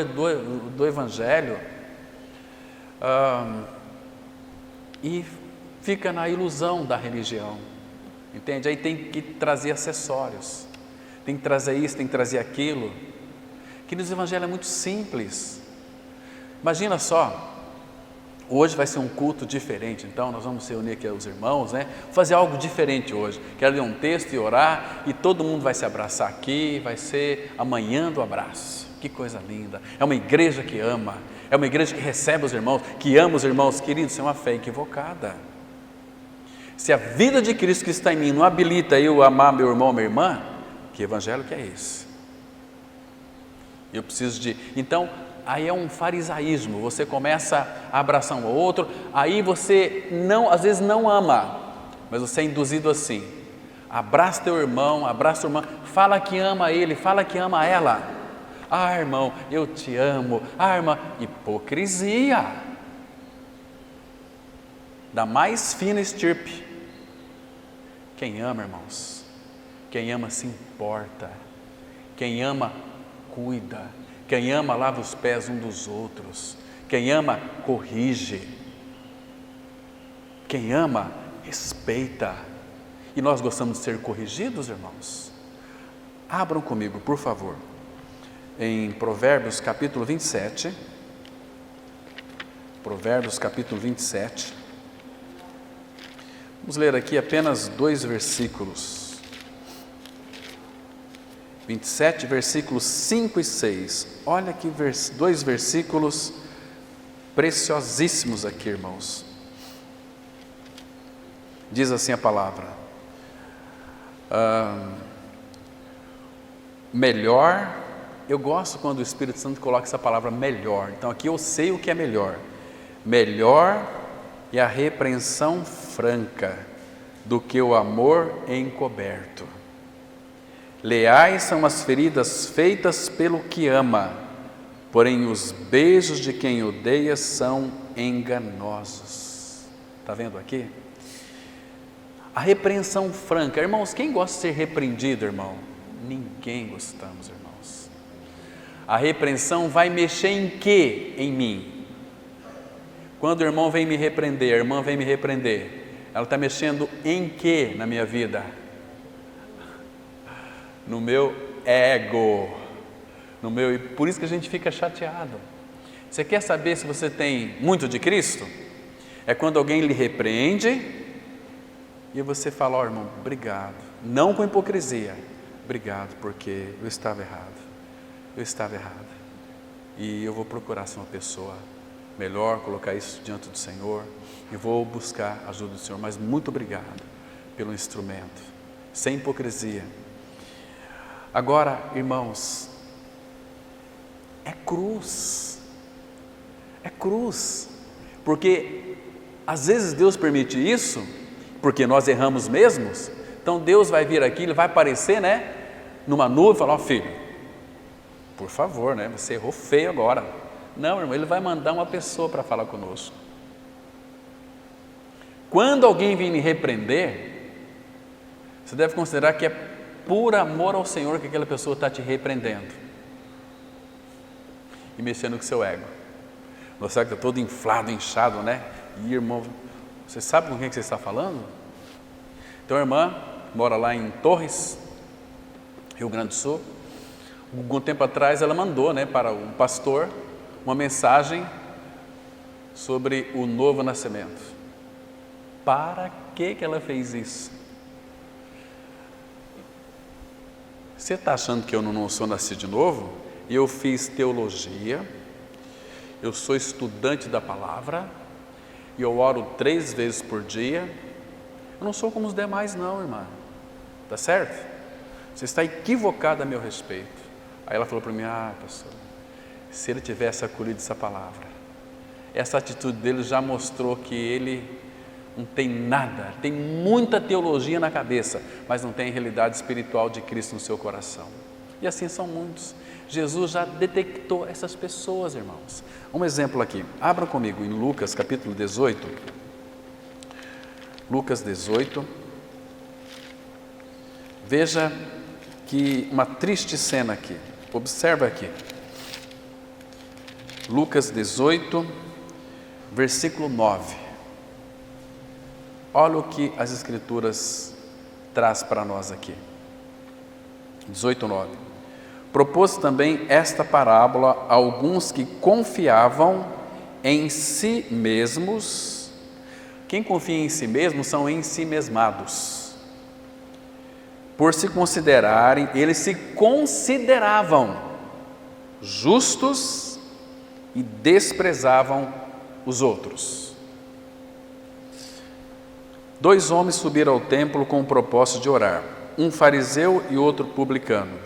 Evangelho, e fica na ilusão da religião, entende? Aí tem que trazer acessórios, tem que trazer isso, tem que trazer aquilo, que no Evangelho é muito simples. Imagina só, hoje vai ser um culto diferente, então nós vamos reunir aqui os irmãos, né? Fazer algo diferente hoje. Quero ler um texto e orar, e todo mundo vai se abraçar aqui, vai ser a manhã do abraço. Que coisa linda! É uma igreja que ama, é uma igreja que recebe os irmãos, que ama os irmãos. Queridos, isso é uma fé equivocada. Se a vida de Cristo que está em mim não habilita eu a amar meu irmão ou minha irmã, que evangelho que é esse? Eu preciso de... Então, aí é um farisaísmo, você começa a abraçar um ao outro, aí você não, às vezes não ama, mas você é induzido assim, abraça teu irmão, abraça tua irmã, fala que ama ele, fala que ama ela. Ah, irmão, eu te amo. Ah, irmã, hipocrisia da mais fina estirpe. Quem ama, irmãos, quem ama se importa, quem ama cuida, quem ama lava os pés um dos outros, quem ama corrige, quem ama respeita. E nós gostamos de ser corrigidos, irmãos? Abram comigo, por favor, em Provérbios capítulo 27, Provérbios capítulo 27, vamos ler aqui apenas 2 versículos, 27, versículos 5 e 6, olha que 2 versículos preciosíssimos aqui, irmãos. Diz assim a palavra, melhor, eu gosto quando o Espírito Santo coloca essa palavra melhor, então aqui eu sei o que é melhor. Melhor é a repreensão franca do que o amor encoberto. Leais são as feridas feitas pelo que ama, porém os beijos de quem odeia são enganosos. Está vendo aqui? A repreensão franca. Irmãos, quem gosta de ser repreendido, irmão? Ninguém gostamos, irmãos. A repreensão vai mexer em quê em mim? Quando o irmão vem me repreender, a irmã vem me repreender, ela está mexendo em quê na minha vida? No meu ego, no meu, e por isso que a gente fica chateado. Você quer saber se você tem muito de Cristo? É quando alguém lhe repreende e você fala, ó irmão, obrigado, não com hipocrisia, obrigado porque eu estava errado, e eu vou procurar ser uma pessoa melhor, colocar isso diante do Senhor, e vou buscar a ajuda do Senhor, mas muito obrigado pelo instrumento, sem hipocrisia. Agora, irmãos, é cruz, porque às vezes Deus permite isso, porque nós erramos mesmos, então Deus vai vir aqui, Ele vai aparecer, né, numa nuvem e falar, ó filho, por favor, né, você errou feio agora. Não, irmão, Ele vai mandar uma pessoa para falar conosco. Quando alguém vem me repreender, você deve considerar que é por amor ao Senhor que aquela pessoa está te repreendendo e mexendo com o seu ego. Você está todo inflado, inchado, né? E irmão, você sabe com quem que você está falando? Então a irmã mora lá em Torres, Rio Grande do Sul. Algum tempo atrás ela mandou, né, para um pastor uma mensagem sobre o novo nascimento. Para que ela fez isso? Você está achando que eu não sou nascido de novo? eu fiz teologia, eu sou estudante da palavra, e eu oro 3 vezes por dia. Eu não sou como os demais não, irmã. Tá certo? Você está equivocado a meu respeito. Aí ela falou para mim, pastor, se ele tivesse acolhido essa palavra, essa atitude dele já mostrou que ele não tem nada, tem muita teologia na cabeça, mas não tem a realidade espiritual de Cristo no seu coração. E assim são muitos. Jesus já detectou essas pessoas, irmãos. Um exemplo aqui, abra comigo em Lucas capítulo 18. Lucas 18. Veja que uma triste cena aqui. Observa aqui. Lucas 18, versículo 9. Olha o que as Escrituras traz para nós aqui. 18:9. Propôs também esta parábola a alguns que confiavam em si mesmos. Quem confia em si mesmo são ensimesmados. Por se considerarem, eles se consideravam justos e desprezavam os outros. 2 homens subiram ao templo com o propósito de orar, um fariseu e outro publicano.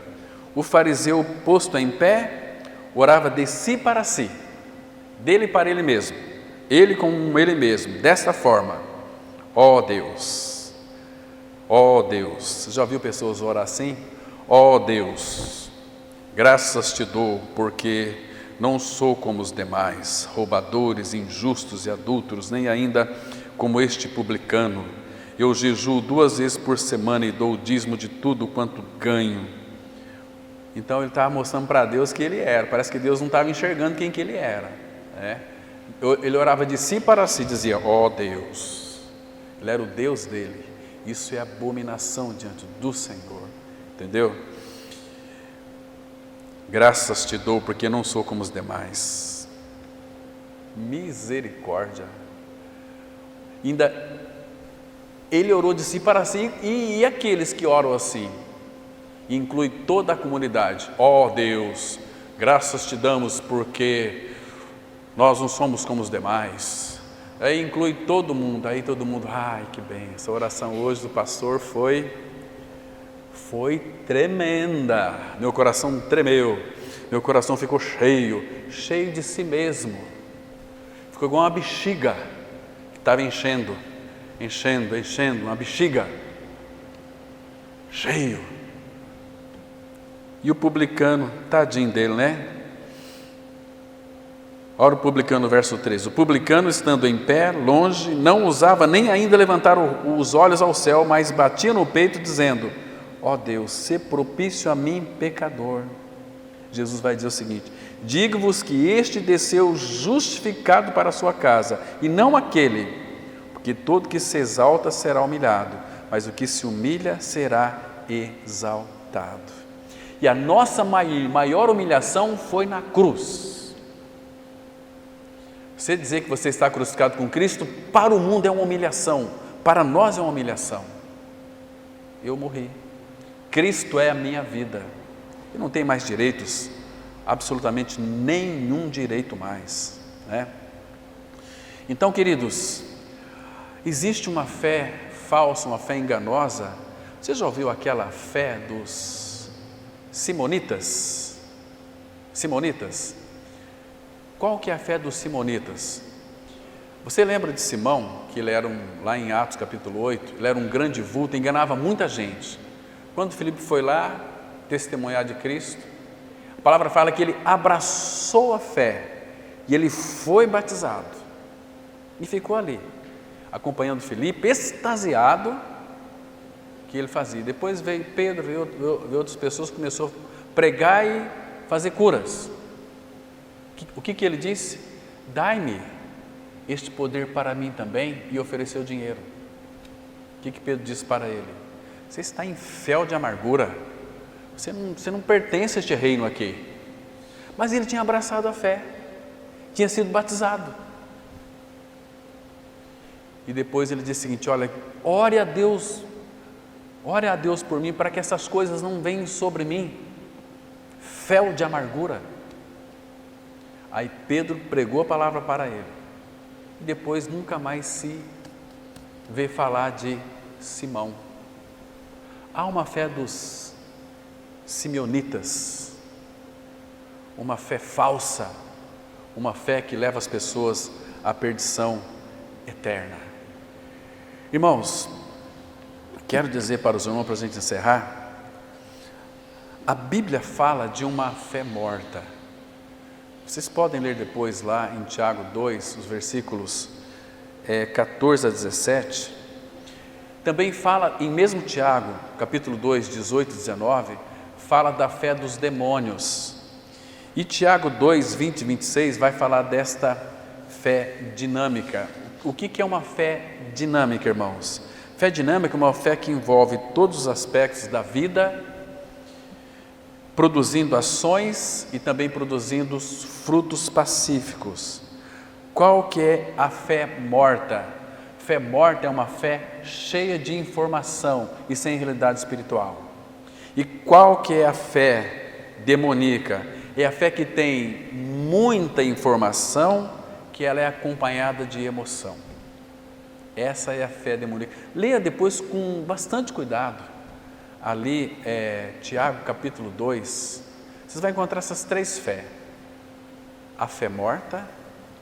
O fariseu, posto em pé, orava de si para si, dele para ele mesmo, ele com ele mesmo, desta forma: ó Deus, você já viu pessoas orar assim? Ó Deus, graças te dou, porque não sou como os demais, roubadores, injustos e adúlteros, nem ainda como este publicano. Eu jejuo 2 vezes por semana e dou o dízimo de tudo quanto ganho. Então ele estava mostrando para Deus que ele era. Parece que Deus não estava enxergando quem que ele era, né? Ele orava de si para si, dizia, ó Deus. Ele era o Deus dele. Isso é abominação diante do Senhor, entendeu? Graças te dou, porque não sou como os demais. Misericórdia. Ainda ele orou de si para si, e aqueles que oram assim? Inclui toda a comunidade. Ó Deus, graças te damos porque nós não somos como os demais. Aí inclui todo mundo, ai que bem, essa oração hoje do pastor foi tremenda, meu coração tremeu, meu coração ficou cheio de si mesmo, ficou igual uma bexiga que estava enchendo, uma bexiga, cheio. E o publicano, tadinho dele, né? Olha o publicano, verso 13. O publicano, estando em pé, longe, não ousava nem ainda levantar os olhos ao céu, mas batia no peito, dizendo, ó Deus, sê propício a mim, pecador. Jesus vai dizer o seguinte, digo-vos que este desceu justificado para a sua casa, e não aquele, porque todo que se exalta será humilhado, mas o que se humilha será exaltado. E a nossa maior humilhação foi na cruz. Você dizer que você está crucificado com Cristo, para o mundo é uma humilhação, para nós é uma humilhação. Eu morri, Cristo é a minha vida, eu não tenho mais direitos, absolutamente nenhum direito mais, né? Então, queridos, existe uma fé falsa, uma fé enganosa. Você já ouviu aquela fé dos simonitas? Qual que é a fé dos simonitas? Você lembra de Simão, que ele era lá em Atos capítulo 8, ele era um grande vulto, enganava muita gente. Quando Filipe foi lá testemunhar de Cristo, a palavra fala que ele abraçou a fé e ele foi batizado e ficou ali, acompanhando Filipe, extasiado que ele fazia. Depois veio Pedro, veio outras pessoas, começou a pregar e fazer curas. O que ele disse? Dai-me este poder para mim também, e ofereceu dinheiro. O que Pedro disse para ele? Você está em fel de amargura, você não pertence a este reino aqui. Mas ele tinha abraçado a fé, tinha sido batizado. E depois ele disse o seguinte, olha, ore a Deus por mim, para que essas coisas não venham sobre mim. fel de amargura. Aí Pedro pregou a palavra para ele, e depois nunca mais se vê falar de Simão. Há uma fé dos simeonitas, uma fé falsa, uma fé que leva as pessoas à perdição eterna. Irmãos, quero dizer para os irmãos, para a gente encerrar, a Bíblia fala de uma fé morta. Vocês podem ler depois lá em Tiago 2, os versículos 14 a 17. Também fala, em mesmo Tiago, capítulo 2, 18 e 19, fala da fé dos demônios. E Tiago 2, 20 e 26 vai falar desta fé dinâmica. O que é uma fé dinâmica, irmãos? Fé dinâmica é uma fé que envolve todos os aspectos da vida, produzindo ações e também produzindo frutos pacíficos. Qual que é a fé morta? Fé morta é uma fé cheia de informação e sem realidade espiritual. E qual que é a fé demoníaca? É a fé que tem muita informação, que ela é acompanhada de emoção. Essa é a fé demoníaca. Leia depois com bastante cuidado. Ali, Tiago capítulo 2, vocês vão encontrar essas três fés: a fé morta,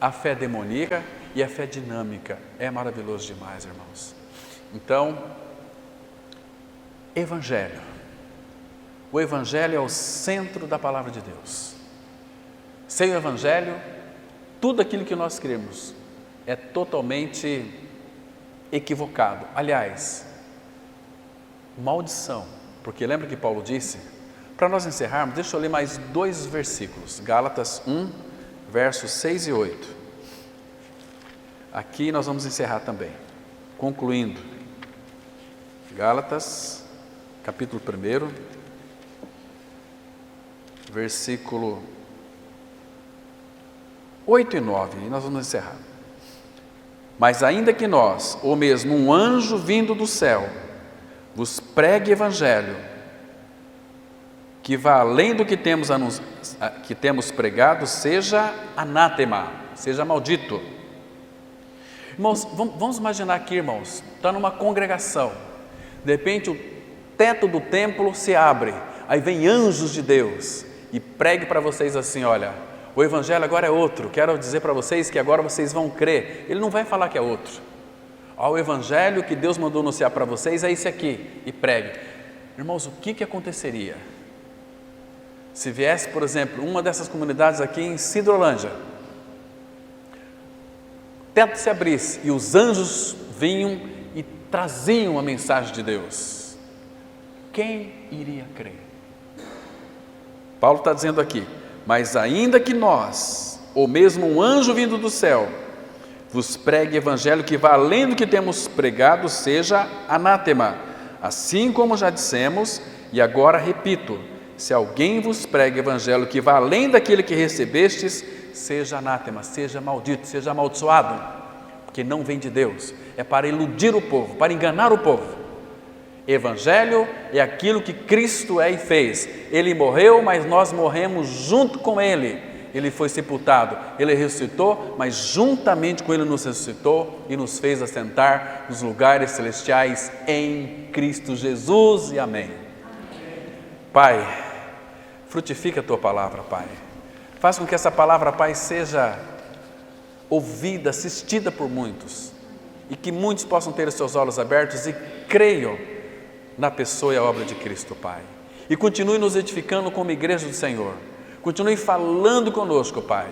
a fé demoníaca e a fé dinâmica. É maravilhoso demais, irmãos. Então, Evangelho. O Evangelho é o centro da palavra de Deus. Sem o Evangelho, tudo aquilo que nós cremos é totalmente equivocado. Aliás, maldição, porque lembra que Paulo disse? Para nós encerrarmos, deixa eu ler mais 2 versículos, Gálatas 1, versos 6 e 8. Aqui nós vamos encerrar também, concluindo. Gálatas, capítulo 1, versículo 8 e 9, e nós vamos encerrar. Mas ainda que nós, ou mesmo um anjo vindo do céu, vos pregue evangelho, que vá além do que temos pregado, seja anátema, seja maldito. Irmãos, vamos imaginar aqui, irmãos, está numa congregação, de repente o teto do templo se abre, aí vem anjos de Deus e pregue para vocês assim: olha, o evangelho agora é outro, quero dizer para vocês que agora vocês vão crer. Ele não vai falar que é outro. O evangelho que Deus mandou anunciar para vocês é esse aqui, e pregue. Irmãos, o que aconteceria se viesse, por exemplo, uma dessas comunidades aqui em Sidrolândia, o teto se abrisse e os anjos vinham e traziam a mensagem de Deus? Quem iria crer? Paulo está dizendo aqui: mas ainda que nós, ou mesmo um anjo vindo do céu, vos pregue evangelho que vá além do que temos pregado, seja anátema. Assim como já dissemos, e agora repito: se alguém vos pregue evangelho que vá além daquele que recebestes, seja anátema, seja maldito, seja amaldiçoado, porque não vem de Deus, é para iludir o povo, para enganar o povo. Evangelho é aquilo que Cristo é e fez. Ele morreu, mas nós morremos junto com Ele. Ele foi sepultado, Ele ressuscitou, mas juntamente com Ele nos ressuscitou e nos fez assentar nos lugares celestiais em Cristo Jesus, e amém. Pai, frutifica a Tua palavra, Pai. Faz com que essa palavra, Pai, seja ouvida, assistida por muitos, e que muitos possam ter os seus olhos abertos e creiam na pessoa e a obra de Cristo, Pai. E continue nos edificando como igreja do Senhor. Continue falando conosco, Pai.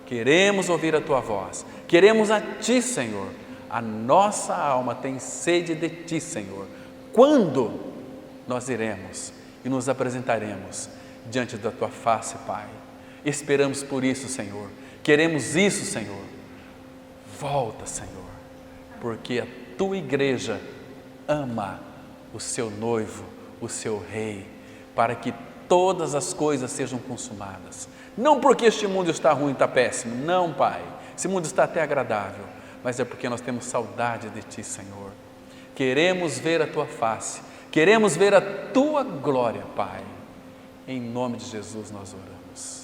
Queremos ouvir a Tua voz. Queremos a Ti, Senhor. A nossa alma tem sede de Ti, Senhor. Quando nós iremos e nos apresentaremos diante da Tua face, Pai? Esperamos por isso, Senhor. Queremos isso, Senhor. Volta, Senhor, porque a Tua igreja ama o seu noivo, o seu rei, para que todas as coisas sejam consumadas. Não porque este mundo está ruim, está péssimo, não, Pai. Esse mundo está até agradável, mas é porque nós temos saudade de Ti, Senhor. Queremos ver a Tua face, queremos ver a Tua glória, Pai. Em nome de Jesus nós oramos.